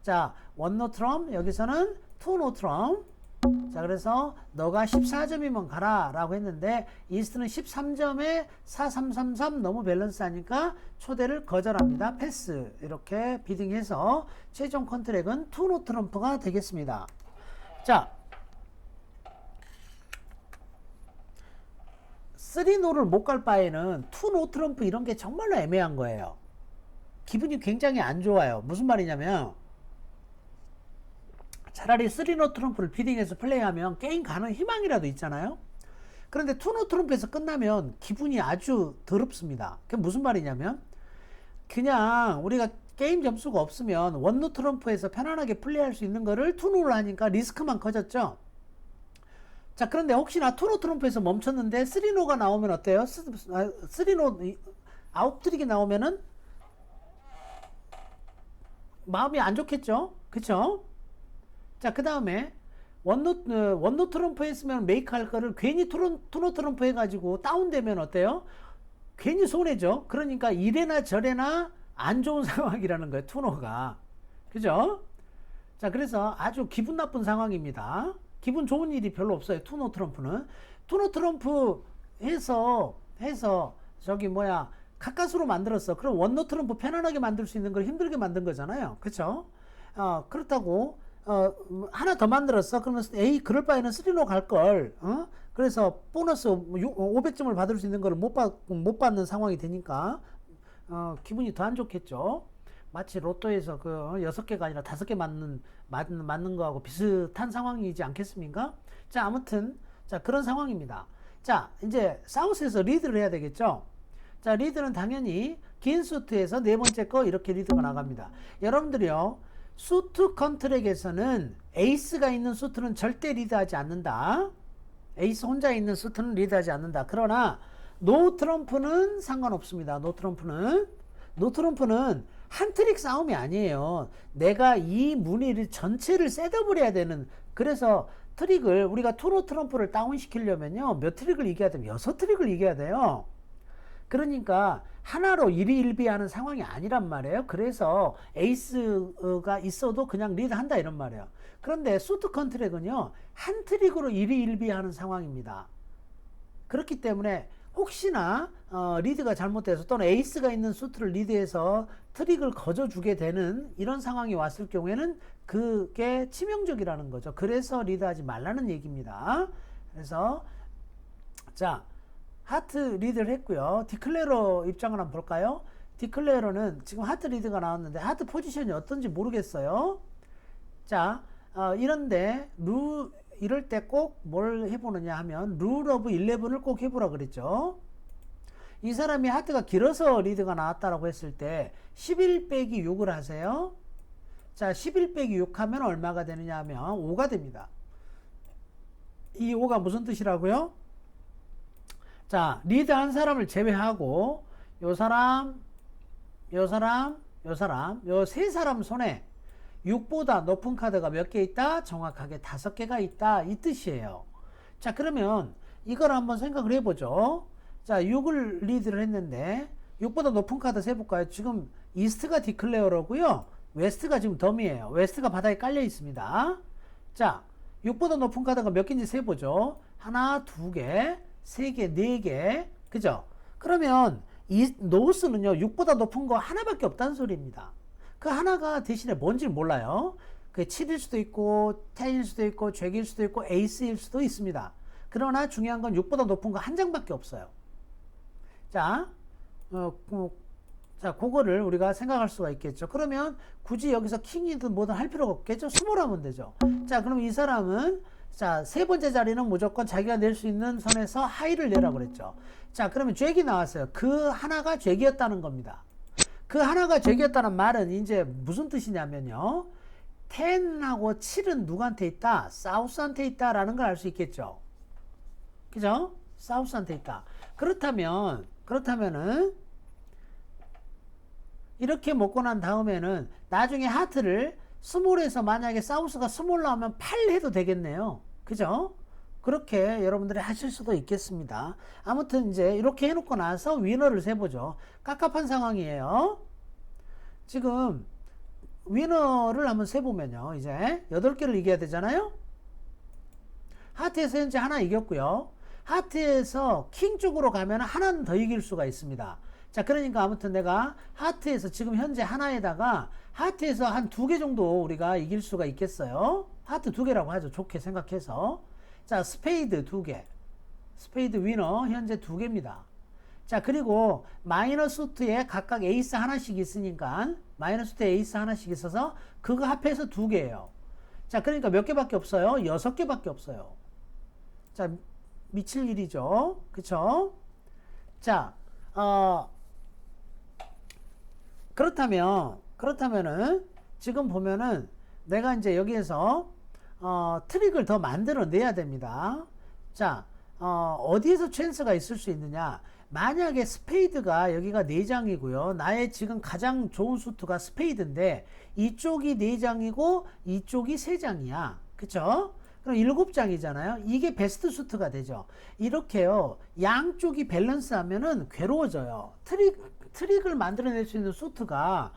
자, 원 노 트럼, 여기서는 투 노 트럼. 자, 그래서 너가 14점이면 가라 라고 했는데 이스트는 13점에 4333 너무 밸런스 하니까 초대를 거절합니다. 패스. 이렇게 비딩해서 최종 컨트랙은 투 노 트럼프가 되겠습니다. 자, 3노를 못 갈 바에는 투 노 트럼프 이런 게 정말로 애매한 거예요. 기분이 굉장히 안 좋아요. 무슨 말이냐면 차라리 3노 트럼프를 비딩해서 플레이하면 게임 가는 희망이라도 있잖아요. 그런데 2노 트럼프에서 끝나면 기분이 아주 더럽습니다. 그게 무슨 말이냐면 그냥 우리가 게임 점수가 없으면 1노 트럼프에서 편안하게 플레이할 수 있는 거를 2노를 하니까 리스크만 커졌죠. 자, 그런데 혹시나 2노 트럼프에서 멈췄는데 3노가 나오면 어때요? 3노 아웃트릭이 나오면은 마음이 안 좋겠죠? 그쵸? 자, 그 다음에 원노 트럼프 했으면 메이크 할 거를 괜히 투노 트럼프 해가지고 다운되면 어때요? 괜히 손해죠. 그러니까 이래나 저래나 안 좋은 상황이라는 거예요. 투노가. 그죠? 자, 그래서 아주 기분 나쁜 상황입니다. 기분 좋은 일이 별로 없어요. 투노 트럼프는. 투노 트럼프 해서 저기 뭐야 카카스로 만들었어. 그럼 원노 트럼프 편안하게 만들 수 있는 걸 힘들게 만든 거잖아요. 그쵸? 그렇다고 하나 더 만들었어. 그러면 에이 그럴 바에는 3로 갈 걸. 그래서 보너스 500점을 받을 수 있는 걸 못 받는 상황이 되니까 기분이 더 안 좋겠죠. 마치 로또에서 그 6개가 아니라 5개 맞는 거하고 비슷한 상황이지 않겠습니까? 자, 아무튼 자 그런 상황입니다. 자, 이제 사우스에서 리드를 해야 되겠죠. 자, 리드는 당연히 긴 수트에서 네 번째 거 이렇게 리드가 나갑니다. 여러분들이요, 수트 컨트랙에서는 에이스가 있는 수트는 절대 리드하지 않는다. 에이스 혼자 있는 수트는 리드하지 않는다. 그러나 노 트럼프는 상관없습니다. 노 트럼프는 한 트릭 싸움이 아니에요. 내가 이 무늬를 전체를 셋업을 해야 되는, 그래서 트릭을 우리가 투노 트럼프를 다운시키려면요 몇 트릭을 이겨야 되면 6트릭을 이겨야 돼요. 그러니까 하나로 일희일비하는 상황이 아니란 말이에요. 그래서 에이스가 있어도 그냥 리드한다 이런 말이에요. 그런데 수트 컨트랙은요 한 트릭으로 일희일비하는 상황입니다. 그렇기 때문에 혹시나 리드가 잘못돼서 또는 에이스가 있는 수트를 리드해서 트릭을 거저주게 되는 이런 상황이 왔을 경우에는 그게 치명적이라는 거죠. 그래서 리드하지 말라는 얘기입니다. 그래서 자, 하트 리드를 했고요. 디클레러 입장을 한번 볼까요? 디클레러는 지금 하트 리드가 나왔는데 하트 포지션이 어떤지 모르겠어요. 자, 이런데 이럴 때 꼭 뭘 해보느냐 하면 룰 오브 11을 꼭 해보라 그랬죠. 이 사람이 하트가 길어서 리드가 나왔다라고 했을 때 11 빼기 6을 하세요. 자, 11 빼기 6 하면 얼마가 되느냐 하면 5가 됩니다. 이 5가 무슨 뜻이라고요? 자, 리드한 사람을 제외하고 요 사람, 요 세 사람 손에 6보다 높은 카드가 몇 개 있다? 정확하게 5개가 있다. 이 뜻이에요. 자, 그러면 이걸 한번 생각을 해보죠. 자, 6을 리드를 했는데 6보다 높은 카드 세볼까요? 지금 이스트가 디클레어러고요. 웨스트가 지금 덤이에요. 웨스트가 바닥에 깔려 있습니다. 자, 6보다 높은 카드가 몇 개인지 세보죠. 하나, 2개, 3개, 4개. 그죠? 그러면 이 노스는요 6보다 높은 거 하나밖에 없다는 소리입니다. 그 하나가 대신에 뭔지 몰라요. 그게 7일 수도 있고 10일 수도 있고 잭일 수도 있고 에이스일 수도 있습니다. 그러나 중요한 건 6보다 높은 거 한 장밖에 없어요. 자, 자, 그거를 우리가 생각할 수가 있겠죠. 그러면 굳이 여기서 킹이든 뭐든 할 필요가 없겠죠. 스몰하면 되죠. 자, 그럼 이 사람은 자, 세 번째 자리는 무조건 자기가 낼 수 있는 선에서 하이를 내라고 그랬죠. 자, 그러면 잭이 나왔어요. 그 하나가 잭이었다는 겁니다. 그 하나가 잭이었다는 말은 이제 무슨 뜻이냐면요. 10하고 7은 누구한테 있다? 사우스한테 있다라는 걸 알 수 있겠죠. 그죠? 사우스한테 있다. 그렇다면은 이렇게 먹고 난 다음에는 나중에 하트를 스몰에서 만약에 사우스가 스몰 나오면 8 해도 되겠네요. 그죠? 그렇게 여러분들이 하실 수도 있겠습니다. 아무튼 이제 이렇게 해놓고 나서 위너를 세보죠. 깝깝한 상황이에요. 지금 위너를 한번 세보면요. 이제 8개를 이겨야 되잖아요. 하트에서 현재 하나 이겼고요. 하트에서 킹 쪽으로 가면 하나는 더 이길 수가 있습니다. 자, 그러니까 아무튼 내가 하트에서 지금 현재 하나에다가 하트에서 한 2개 정도 우리가 이길 수가 있겠어요. 하트 2개라고 하죠. 좋게 생각해서. 자, 스페이드 2개. 스페이드 위너 현재 2개입니다. 자, 그리고 마이너 수트에 각각 에이스 하나씩 있으니까 마이너 수트에 에이스 하나씩 있어서 그거 합해서 2개예요. 자, 그러니까 몇 개밖에 없어요? 6개밖에 없어요. 자, 미칠 일이죠. 그쵸? 자, 그렇다면은 지금 보면은 내가 이제 여기에서 트릭을 더 만들어 내야 됩니다. 자, 어디에서 찬스가 있을 수 있느냐? 만약에 스페이드가 여기가 4장이고요. 나의 지금 가장 좋은 수트가 스페이드인데 이쪽이 4장이고 이쪽이 3장이야. 그쵸? 그럼 7장이잖아요. 이게 베스트 수트가 되죠. 이렇게요. 양쪽이 밸런스 하면은 괴로워져요. 트릭을 만들어낼 수 있는 수트가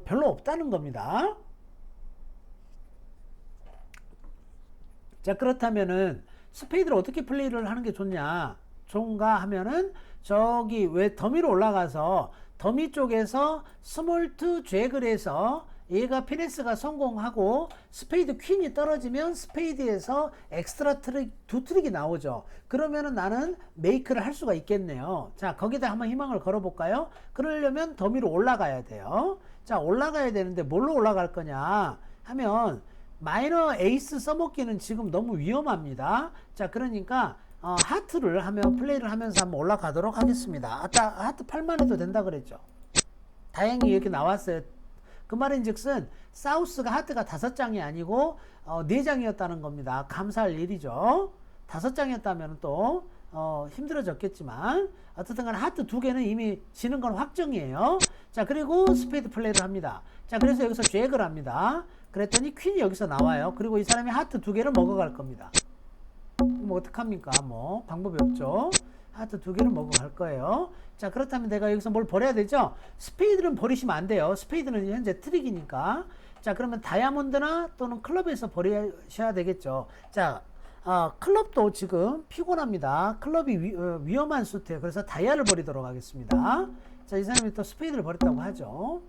별로 없다는 겁니다. 자, 그렇다면은 스페이드를 어떻게 플레이를 하는 게 좋냐? 좋은가 하면은 저기 왜 더미로 올라가서 더미 쪽에서 스몰 투 잭을 해서 얘가 피네스가 성공하고 스페이드 퀸이 떨어지면 스페이드에서 엑스트라 트릭 두 트릭이 나오죠. 그러면은 나는 메이크를 할 수가 있겠네요. 자, 거기다 한번 희망을 걸어볼까요? 그러려면 더미로 올라가야 돼요. 자, 올라가야 되는데 뭘로 올라갈 거냐 하면 마이너 에이스 써먹기는 지금 너무 위험합니다. 자, 그러니까 하트를 하면 플레이를 하면서 한번 올라가도록 하겠습니다. 아까 하트 8만 해도 된다 그랬죠. 다행히 이렇게 나왔어요. 그 말인즉슨 사우스가 하트가 5장이 아니고 4장이었다는 겁니다. 감사할 일이죠. 5장이었다면 또 힘들어졌겠지만 어떻든 간에 하트 2개는 이미 지는 건 확정이에요. 자, 그리고 스페이드 플레이를 합니다. 자, 그래서 여기서 잭을 합니다. 그랬더니 퀸이 여기서 나와요. 그리고 이 사람이 하트 2개를 먹어갈 겁니다. 뭐 어떡합니까? 뭐 방법이 없죠. 하트 2개를 먹어갈 거예요. 자, 그렇다면 내가 여기서 뭘 버려야 되죠? 스페이드는 버리시면 안 돼요. 스페이드는 현재 트릭이니까. 자, 그러면 다이아몬드나 또는 클럽에서 버리셔야 되겠죠. 자, 클럽도 지금 피곤합니다. 클럽이 위험한 수트예요. 그래서 다이아를 버리도록 하겠습니다. 자, 이 사람이 또 스페이드를 버렸다고 하죠.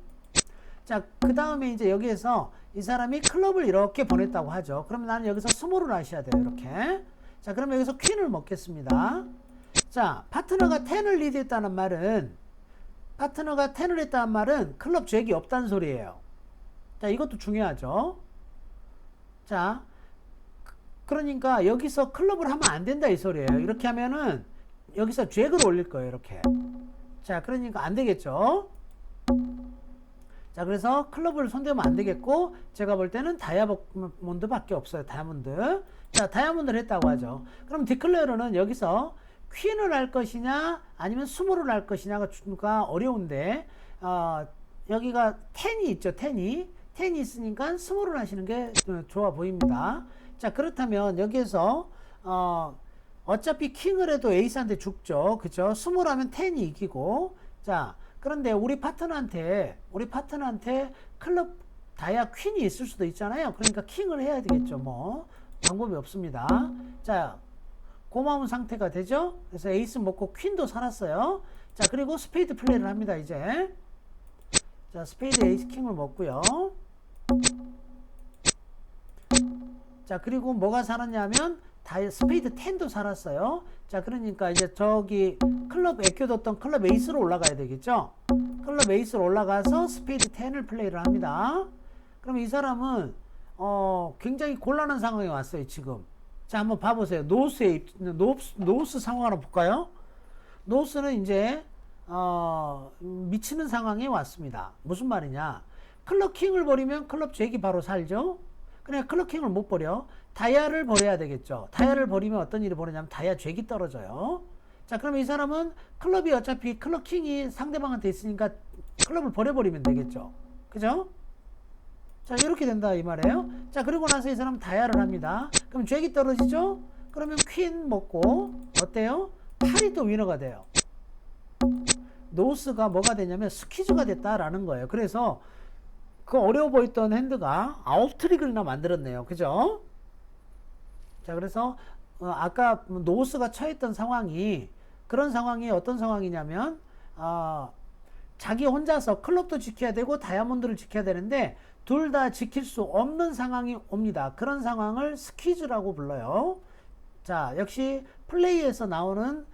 자, 그 다음에 이제 여기에서 이 사람이 클럽을 이렇게 보냈다고 하죠. 그러면 나는 여기서 스몰을 하셔야 돼요. 이렇게. 자, 그러면 여기서 퀸을 먹겠습니다. 자, 파트너가 10을 리드했다는 말은 클럽 잭이 없다는 소리예요. 자, 이것도 중요하죠. 자, 그러니까 여기서 클럽을 하면 안 된다 이 소리예요. 이렇게 하면은 여기서 잭을 올릴 거예요. 이렇게. 자, 그러니까 안 되겠죠. 자, 그래서 클럽을 손대면 안 되겠고, 제가 볼 때는 다이아몬드 밖에 없어요. 다이아몬드. 자, 다이아몬드를 했다고 하죠. 그럼 디클레어는 여기서 퀸을 할 것이냐 아니면 스몰을 할 것이냐가 어려운데 여기가 10이 있죠. 10이 있으니까 스몰을 하시는 게 좋아 보입니다. 자, 그렇다면 여기에서 어차피 킹을 해도 에이스한테 죽죠. 그죠? 스몰 하면 10이 이기고. 자, 그런데 우리 파트너한테 클럽 다이아 퀸이 있을 수도 있잖아요. 그러니까 킹을 해야 되겠죠. 뭐 방법이 없습니다. 자, 고마운 상태가 되죠. 그래서 에이스 먹고 퀸도 살았어요. 자, 그리고 스페이드 플레이를 합니다. 이제 자, 스페이드 에이스 킹을 먹고요. 자, 그리고 뭐가 살았냐면 스페이드 10도 살았어요. 자, 그러니까 이제 저기 클럽 애껴뒀던 클럽 에이스로 올라가야 되겠죠. 클럽 에이스로 올라가서 스페이드 10을 플레이를 합니다. 그럼 이 사람은 굉장히 곤란한 상황에 왔어요. 지금. 자, 한번 봐보세요. 노스 상황 하나 볼까요? 노스는 이제 미치는 상황에 왔습니다. 무슨 말이냐? 클럽 킹을 버리면 클럽 잭이 바로 살죠. 그냥 클럽 킹을 못 버려. 다이아를 버려야 되겠죠. 다이아를 버리면 어떤 일이 벌어지냐면 다이아 잭이 떨어져요. 자, 그러면 이 사람은 클럽이 어차피 클럽 킹이 상대방한테 있으니까 클럽을 버려버리면 되겠죠. 그죠? 자, 이렇게 된다 이 말이에요. 자, 그리고 나서 이 사람은 다이아를 합니다. 그럼 잭이 떨어지죠? 그러면 퀸 먹고 어때요? 8이 또 위너가 돼요. 노스가 뭐가 되냐면 스퀴즈가 됐다라는 거예요. 그래서 그 어려워 보였던 핸드가 9트릭을나 만들었네요. 그죠? 자, 그래서 아까 노스가 처했던 상황이 그런 상황이 어떤 상황이냐면 자기 혼자서 클럽도 지켜야 되고 다이아몬드를 지켜야 되는데 둘 다 지킬 수 없는 상황이 옵니다. 그런 상황을 스퀴즈라고 불러요. 자, 역시 플레이에서 나오는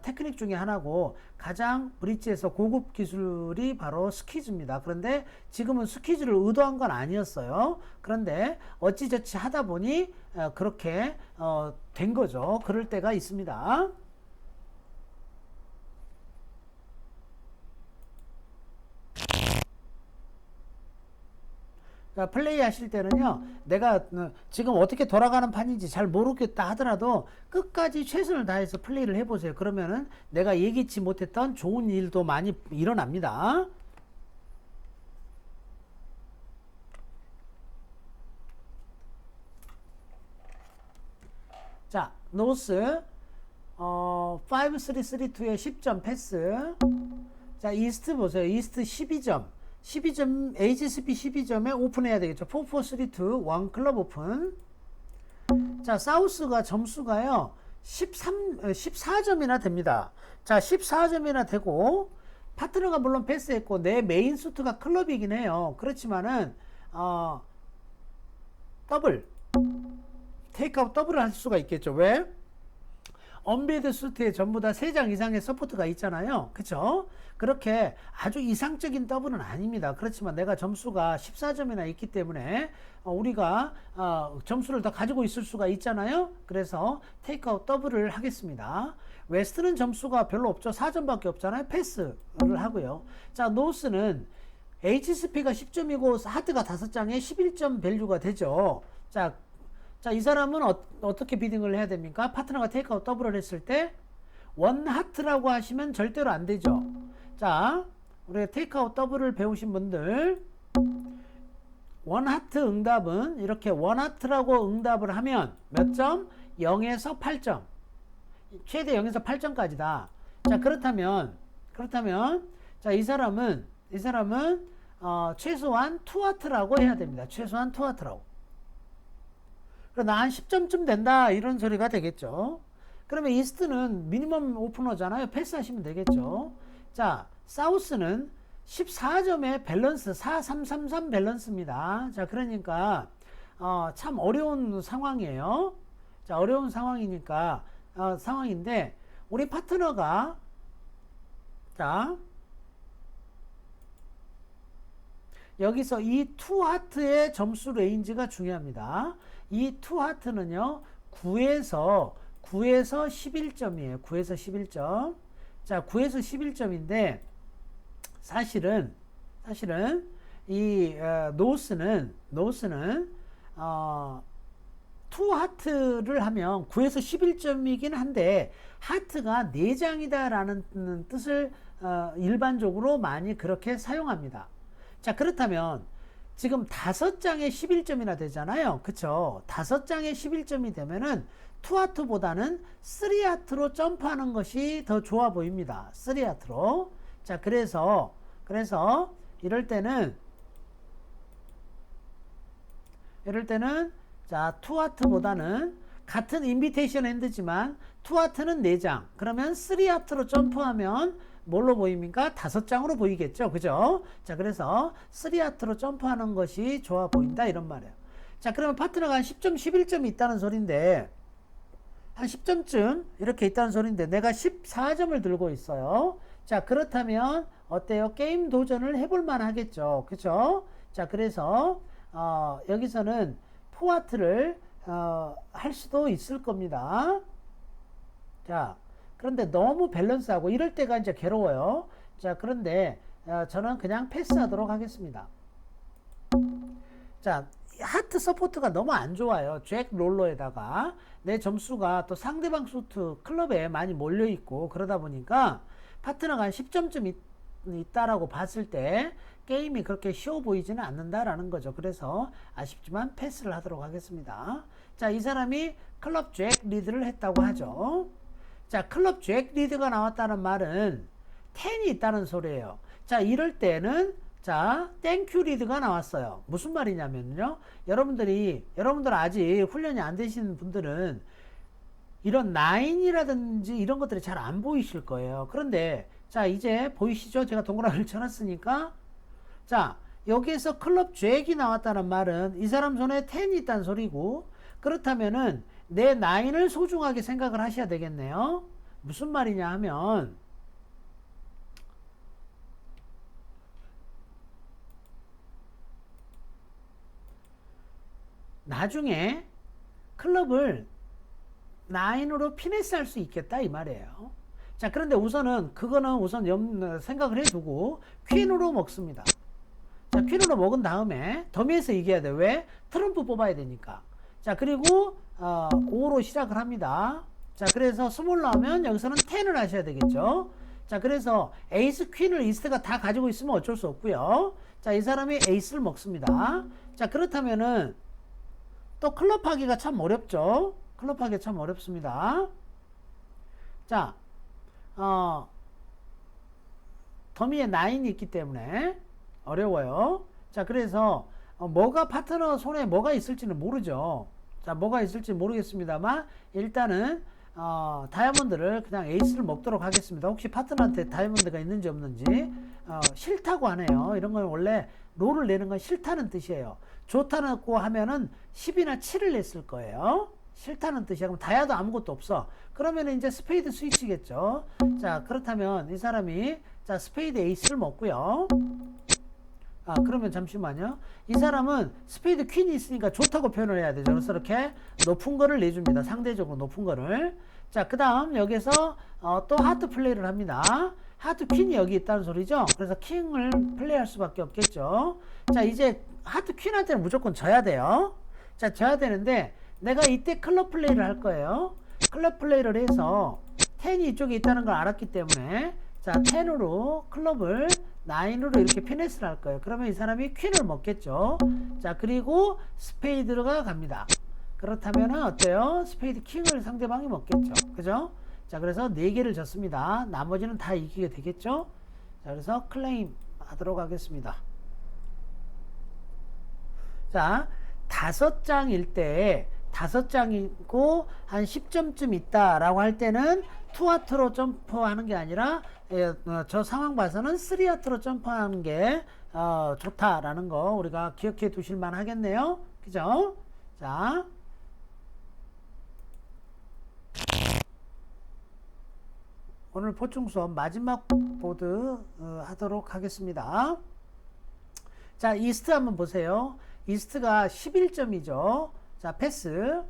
테크닉 중에 하나고 가장 브릿지에서 고급 기술이 바로 스퀴즈입니다. 그런데 지금은 스퀴즈를 의도한 건 아니었어요. 그런데 어찌저찌 하다 보니 그렇게 된 거죠. 그럴 때가 있습니다. 그러니까 플레이 하실 때는요, 내가 지금 어떻게 돌아가는 판인지 잘 모르겠다 하더라도 끝까지 최선을 다해서 플레이를 해보세요. 그러면은 내가 예기치 못했던 좋은 일도 많이 일어납니다. 자, 노스 5-3-3-2의 10점 패스. 자, 이스트 보세요. 이스트 12점. HSP 12점에 오픈해야 되겠죠. 4-4-3-2 1 클럽 오픈. 자, 사우스가 점수가요. 14점이나 됩니다. 자, 14점이나 되고, 파트너가 물론 패스했고, 내 메인 수트가 클럽이긴 해요. 그렇지만은, 테이크아웃 더블을 할 수가 있겠죠. 왜? 언베이드 수트에 전부 다 3장 이상의 서포트가 있잖아요. 그쵸? 그렇게 아주 이상적인 더블은 아닙니다. 그렇지만 내가 점수가 14점이나 있기 때문에 우리가 점수를 더 가지고 있을 수가 있잖아요. 그래서 테이크아웃 더블을 하겠습니다. 웨스트는 점수가 별로 없죠. 4점밖에 없잖아요. 패스를 하고요. 자, 노스는 HSP가 10점이고 하트가 5장에 11점 밸류가 되죠. 자, 이 사람은 어떻게 비딩을 해야 됩니까? 파트너가 테이크아웃 더블을 했을 때 원 하트라고 하시면 절대로 안 되죠. 자, 우리가 테이크아웃 더블을 배우신 분들, 원 하트 응답은 이렇게 원 하트라고 응답을 하면 몇 점? 0에서 8점. 최대 0에서 8점까지다. 자, 그렇다면 자, 이 사람은 최소한 투 하트라고 해야 됩니다. 최소한 투 하트라고. 나 한 10점쯤 된다 이런 소리가 되겠죠. 그러면 이스트는 미니멈 오프너잖아요. 패스하시면 되겠죠. 자, 사우스는 14점의 밸런스 4-3-3-3 밸런스입니다. 자, 그러니까 참 어려운 상황이에요. 자, 어려운 상황이니까 상황인데 우리 파트너가 자, 여기서 이 투 하트의 점수 레인지가 중요합니다. 이 투 하트는요, 9에서 11점이에요. 9에서 11점. 자, 9에서 11점인데, 사실은, 이, 노스는, 투 하트를 하면 9에서 11점이긴 한데, 하트가 4장이다라는 뜻을, 일반적으로 많이 그렇게 사용합니다. 자, 그렇다면 지금 5장에 11점이나 되잖아요. 그쵸? 5장에 11점이 되면은 2하트보다는 3하트로 점프하는 것이 더 좋아 보입니다. 3하트로. 자, 그래서 이럴 때는 자, 2하트보다는 같은 인비테이션 핸드지만 2하트는 4장. 그러면 3하트로 점프하면 뭘로 보입니까? 5장으로 보이겠죠. 그죠? 자, 그래서 3하트로 점프하는 것이 좋아 보인다. 이런 말이에요. 자, 그러면 파트너가 한 10점, 11점이 있다는 소린데, 한 10점쯤 이렇게 있다는 소린데, 내가 14점을 들고 있어요. 자, 그렇다면, 어때요? 게임 도전을 해볼 만 하겠죠. 그죠? 자, 그래서, 여기서는 포하트를, 할 수도 있을 겁니다. 자, 그런데 너무 밸런스하고 이럴 때가 이제 괴로워요. 자, 그런데 저는 그냥 패스하도록 하겠습니다. 자, 하트 서포트가 너무 안 좋아요. 잭 롤러에다가 내 점수가 또 상대방 수트 클럽에 많이 몰려 있고 그러다 보니까 파트너가 한 10점쯤 있다라고 봤을 때 게임이 그렇게 쉬워 보이지는 않는다라는 거죠. 그래서 아쉽지만 패스를 하도록 하겠습니다. 자, 이 사람이 클럽 잭 리드를 했다고 하죠. 자, 클럽 잭 리드가 나왔다는 말은 10이 있다는 소리예요. 자, 이럴 때는 자, 땡큐 리드가 나왔어요. 무슨 말이냐면요. 여러분들 아직 훈련이 안 되신 분들은 이런 9이라든지 이런 것들이 잘 안 보이실 거예요. 그런데 자, 이제 보이시죠? 제가 동그라미를 쳐놨으니까 자, 여기에서 클럽 잭이 나왔다는 말은 이 사람 손에 10이 있다는 소리고 그렇다면은 내 9을 소중하게 생각을 하셔야 되겠네요. 무슨 말이냐 하면 나중에 클럽을 9으로 피네스 할 수 있겠다 이 말이에요. 자, 그런데 그거는 우선 생각을 해두고 퀸으로 먹습니다. 자, 퀸으로 먹은 다음에 더미에서 이겨야 돼. 왜? 트럼프 뽑아야 되니까. 자, 그리고 5로 시작을 합니다. 자, 그래서 스몰로 하면 여기서는 10을 하셔야 되겠죠. 자, 그래서 에이스 퀸을 이스트가 다 가지고 있으면 어쩔 수 없고요. 자, 이 사람이 에이스를 먹습니다. 자, 그렇다면은 또 클럽하기가 참 어렵죠. 클럽하기 참 어렵습니다. 자, 더미에 9이 있기 때문에 어려워요. 자, 그래서 파트너 손에 뭐가 있을지는 모르죠. 자, 뭐가 있을지 모르겠습니다만 일단은 다이아몬드를 그냥 에이스를 먹도록 하겠습니다. 혹시 파트너한테 다이아몬드가 있는지 없는지 싫다고 하네요. 이런 건 원래 롤을 내는 건 싫다는 뜻이에요. 좋다고 하면은 10이나 7을 냈을 거예요. 싫다는 뜻이야. 그럼 다이아도 아무것도 없어. 그러면 이제 스페이드 스위치겠죠. 자, 그렇다면 이 사람이 자 스페이드 에이스를 먹고요. 그러면 잠시만요. 이 사람은 스페이드 퀸이 있으니까 좋다고 표현을 해야 되죠. 그래서 이렇게 높은 거를 내줍니다. 상대적으로 높은 거를. 자, 그 다음 여기서 또 하트 플레이를 합니다. 하트 퀸이 여기 있다는 소리죠. 그래서 킹을 플레이할 수밖에 없겠죠. 자, 이제 하트 퀸한테는 무조건 져야 돼요. 자, 져야 되는데 내가 이때 클럽 플레이를 할 거예요. 클럽 플레이를 해서 10이 이쪽에 있다는 걸 알았기 때문에 자, 10으로 클럽을 9으로 이렇게 피네스를 할 거예요. 그러면 이 사람이 퀸을 먹겠죠. 자, 그리고 스페이드가 갑니다. 그렇다면 어때요? 스페이드 킹을 상대방이 먹겠죠. 그죠? 자, 그래서 4개를 졌습니다. 나머지는 다 이기게 되겠죠. 자, 그래서 클레임 하도록 하겠습니다. 자, 5장일 때 5장이고 한 10점쯤 있다라고 할 때는 2하트로 점프하는 게 아니라 저 상황 봐서는 3하트로 점프하는 게 좋다라는 거 우리가 기억해 두실 만 하겠네요. 그죠? 자, 오늘 보충 수업 마지막 보드 하도록 하겠습니다. 자, 이스트 한번 보세요. 이스트가 11점이죠. 자, 패스.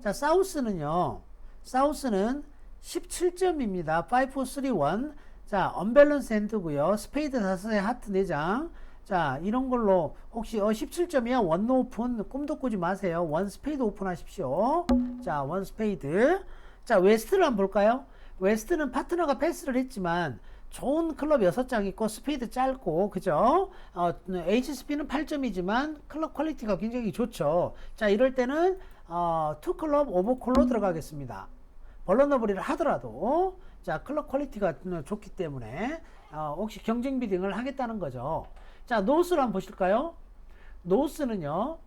자, 사우스는요. 사우스는 17점입니다. 5, 4, 3, 1. 자, 언밸런스 핸드고요. 스페이드 5에 하트 4장. 자, 이런 걸로 혹시 17점이야. 원 오픈 꿈도 꾸지 마세요. 원 스페이드 오픈 하십시오. 자, 원 스페이드. 자, 웨스트를 한번 볼까요? 웨스트는 파트너가 패스를 했지만 좋은 클럽 6장 있고 스피드 짧고 그죠? HSP는 8점이지만 클럽 퀄리티가 굉장히 좋죠. 자, 이럴 때는 2클럽 오버콜로 들어가겠습니다. 벌러너블이를 하더라도 자, 클럽 퀄리티가 좋기 때문에 혹시 경쟁 비딩을 하겠다는 거죠. 자, 노스를 한번 보실까요? 노스는요.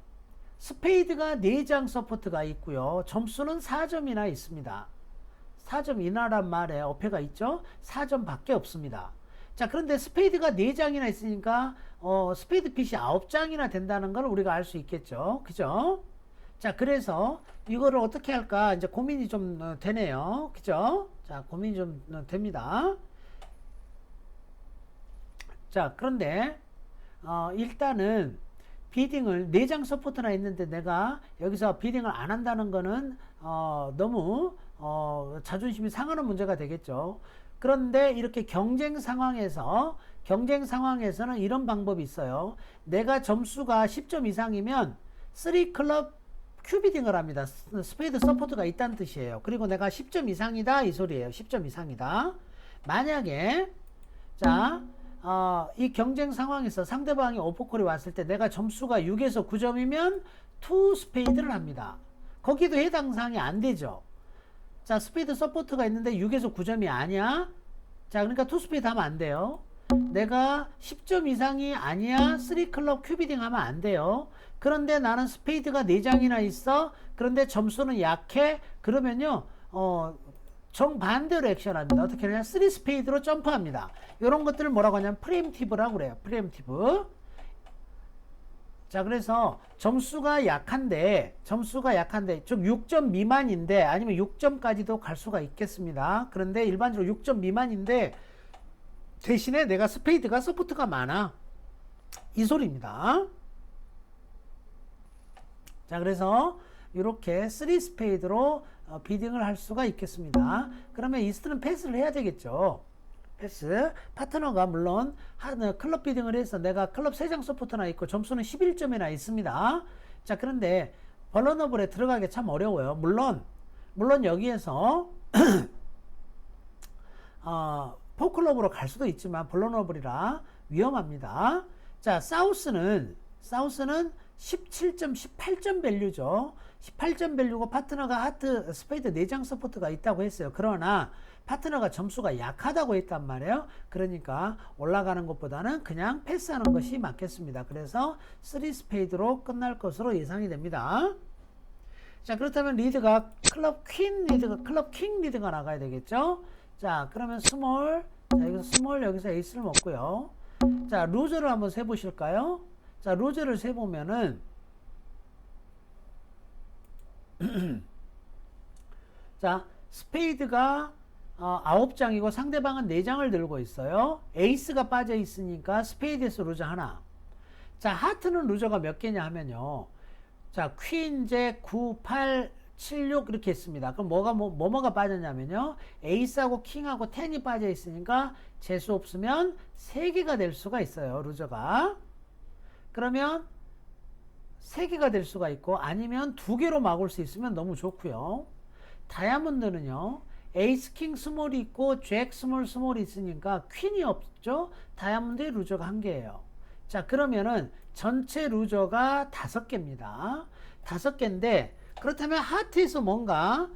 스페이드가 4장 서포트가 있고요. 점수는 4점이나 있습니다. 4점 이하란 말에 어폐가 있죠. 4점 밖에 없습니다. 자, 그런데 스페이드가 4장이나 있으니까 스페이드 핏이 9장이나 된다는 걸 우리가 알 수 있겠죠. 그죠? 자, 그래서 이거를 어떻게 할까 이제 고민이 좀 되네요. 그죠? 자, 고민이 좀 됩니다. 자, 그런데 일단은 비딩을 4장 서포트나 있는데 내가 여기서 비딩을 안 한다는 거는 너무 자존심이 상하는 문제가 되겠죠. 그런데 이렇게 경쟁 상황에서는 이런 방법이 있어요. 내가 점수가 10점 이상이면 3클럽 큐비딩을 합니다. 스페이드 서포트가 있다는 뜻이에요. 그리고 내가 10점 이상이다 이 소리예요. 10점 이상이다. 만약에 자, 이 경쟁 상황에서 상대방이 오퍼콜이 왔을 때 내가 점수가 6에서 9점이면 2 스페이드를 합니다. 거기도 해당 사항이 안 되죠. 자, 스페이드 서포트가 있는데 6에서 9점이 아니야? 자, 그러니까 2 스페이드 하면 안 돼요. 내가 10점 이상이 아니야? 3클럽 큐비딩 하면 안 돼요. 그런데 나는 스페이드가 4장이나 있어. 그런데 점수는 약해. 그러면요, 정반대로 액션합니다. 어떻게 하냐? 3 스페이드로 점프합니다. 이런 것들을 뭐라고 하냐면 프리엠티브라고 그래요. 프리엠티브. 자, 그래서 점수가 약한데 좀 6점 미만인데 아니면 6점까지도 갈 수가 있겠습니다. 그런데 일반적으로 6점 미만인데 대신에 내가 스페이드가 서포트가 많아. 이 소리입니다. 자, 그래서 이렇게 3 스페이드로 비딩을 할 수가 있겠습니다. 그러면 이스트는 패스를 해야 되겠죠. 패스. 파트너가 물론 클럽 비딩을 해서 내가 클럽 3장 서포트나 있고 점수는 11점이나 있습니다. 자, 그런데 벌러너블에 들어가기 참 어려워요. 물론 여기에서 포클럽으로 갈 수도 있지만 벌러너블이라 위험합니다. 자, 사우스는 17점, 18점 밸류죠. 18점 밸류고 파트너가 하트, 스페이드 4장 서포트가 있다고 했어요. 그러나 파트너가 점수가 약하다고 했단 말이에요. 그러니까 올라가는 것보다는 그냥 패스하는 것이 맞겠습니다. 그래서 3 스페이드로 끝날 것으로 예상이 됩니다. 자, 그렇다면 리드가 클럽 퀸 리드가 클럽 킹 리드가 나가야 되겠죠? 자, 그러면 스몰. 자, 여기서 스몰, 여기서 에이스를 먹고요. 자, 루저를 한번 세 보실까요? 자, 루저를 세 보면은 자, 스페이드가 9장이고 상대방은 4장을 들고 있어요. 에이스가 빠져 있으니까 스페이드에서 루저 하나. 자, 하트는 루저가 몇 개냐 하면요. 자, 퀸, 잭, 9, 8, 7, 6 이렇게 있습니다. 그럼 뭐가 빠졌냐면요. 에이스하고 킹하고 10이 빠져 있으니까 재수 없으면 3개가 될 수가 있어요. 루저가. 그러면 3개가 될 수가 있고 아니면 2개로 막을 수 있으면 너무 좋고요. 다이아몬드는요. 에이스 킹 스몰이 있고 잭 스몰이 있으니까 퀸이 없죠. 다이아몬드의 루저가 1개예요. 자, 그러면은 전체 루저가 5개입니다. 5개인데 그렇다면 하트에서 뭔가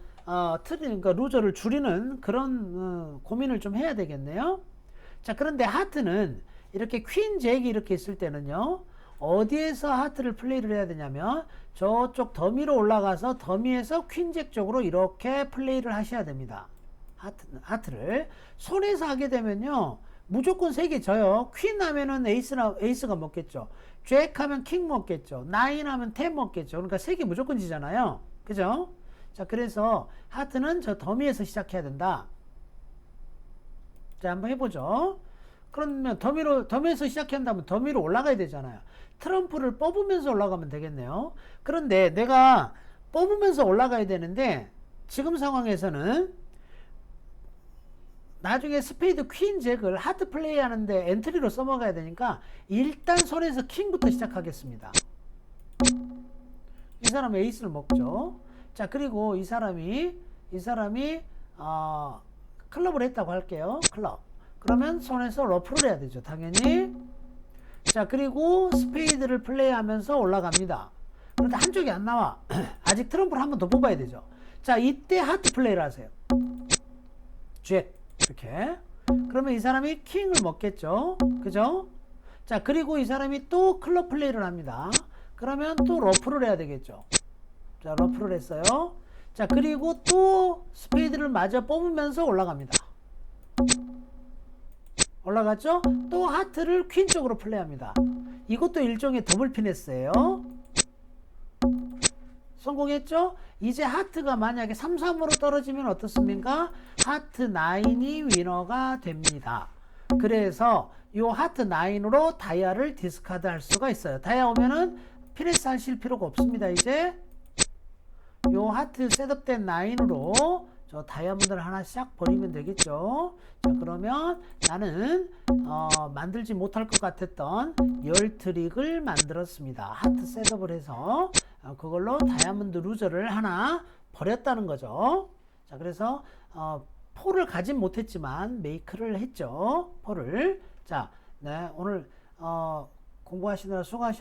그러니까 루저를 줄이는 그런 고민을 좀 해야 되겠네요. 자, 그런데 하트는 이렇게 퀸 잭이 이렇게 있을 때는요. 어디에서 하트를 플레이를 해야 되냐면 저쪽 더미로 올라가서 더미에서 퀸잭 쪽으로 이렇게 플레이를 하셔야 됩니다. 하트를 손에서 하게 되면요 무조건 3개 져요. 퀸 하면은 에이스가 먹겠죠. 잭 하면 킹 먹겠죠. 9 하면 10 먹겠죠. 그러니까 3개 무조건 지잖아요. 그죠? 자, 그래서 하트는 저 더미에서 시작해야 된다. 자, 한번 해보죠. 그러면 더미에서 시작한다면 더미로 올라가야 되잖아요. 트럼프를 뽑으면서 올라가면 되겠네요. 그런데 내가 뽑으면서 올라가야 되는데 지금 상황에서는 나중에 스페이드 퀸 잭을 하트 플레이 하는데 엔트리로 써먹어야 되니까 일단 손에서 킹부터 시작하겠습니다. 이 사람 에이스를 먹죠. 자, 그리고 이 사람이 클럽을 했다고 할게요. 클럽. 그러면 손에서 러프를 해야 되죠. 당연히. 자, 그리고 스페이드를 플레이하면서 올라갑니다. 그런데 한쪽이 안 나와. 아직 트럼프를 한 번 더 뽑아야 되죠. 자, 이때 하트 플레이를 하세요. 잭. 이렇게. 그러면 이 사람이 킹을 먹겠죠. 그죠? 자, 그리고 이 사람이 또 클럽 플레이를 합니다. 그러면 또 러프를 해야 되겠죠. 자, 러프를 했어요. 자, 그리고 또 스페이드를 마저 뽑으면서 올라갑니다. 올라갔죠? 또 하트를 퀸 쪽으로 플레이합니다. 이것도 일종의 더블 피네스예요. 성공했죠? 이제 하트가 만약에 3-3으로 떨어지면 어떻습니까? 하트 9이 위너가 됩니다. 그래서 이 하트 9으로 다이아를 디스카드 할 수가 있어요. 다이아 오면은 피네스 하실 필요가 없습니다. 이제 이 하트 셋업된 9으로 저 다이아몬드를 하나 싹 버리면 되겠죠. 자, 그러면 나는 만들지 못할 것 같았던 열 트릭을 만들었습니다. 하트 셋업을 해서 그걸로 다이아몬드 루저를 하나 버렸다는 거죠. 자, 그래서 포를 가진 못했지만 메이크를 했죠. 포를. 자, 네, 오늘 공부하시느라 수고하셨습니다.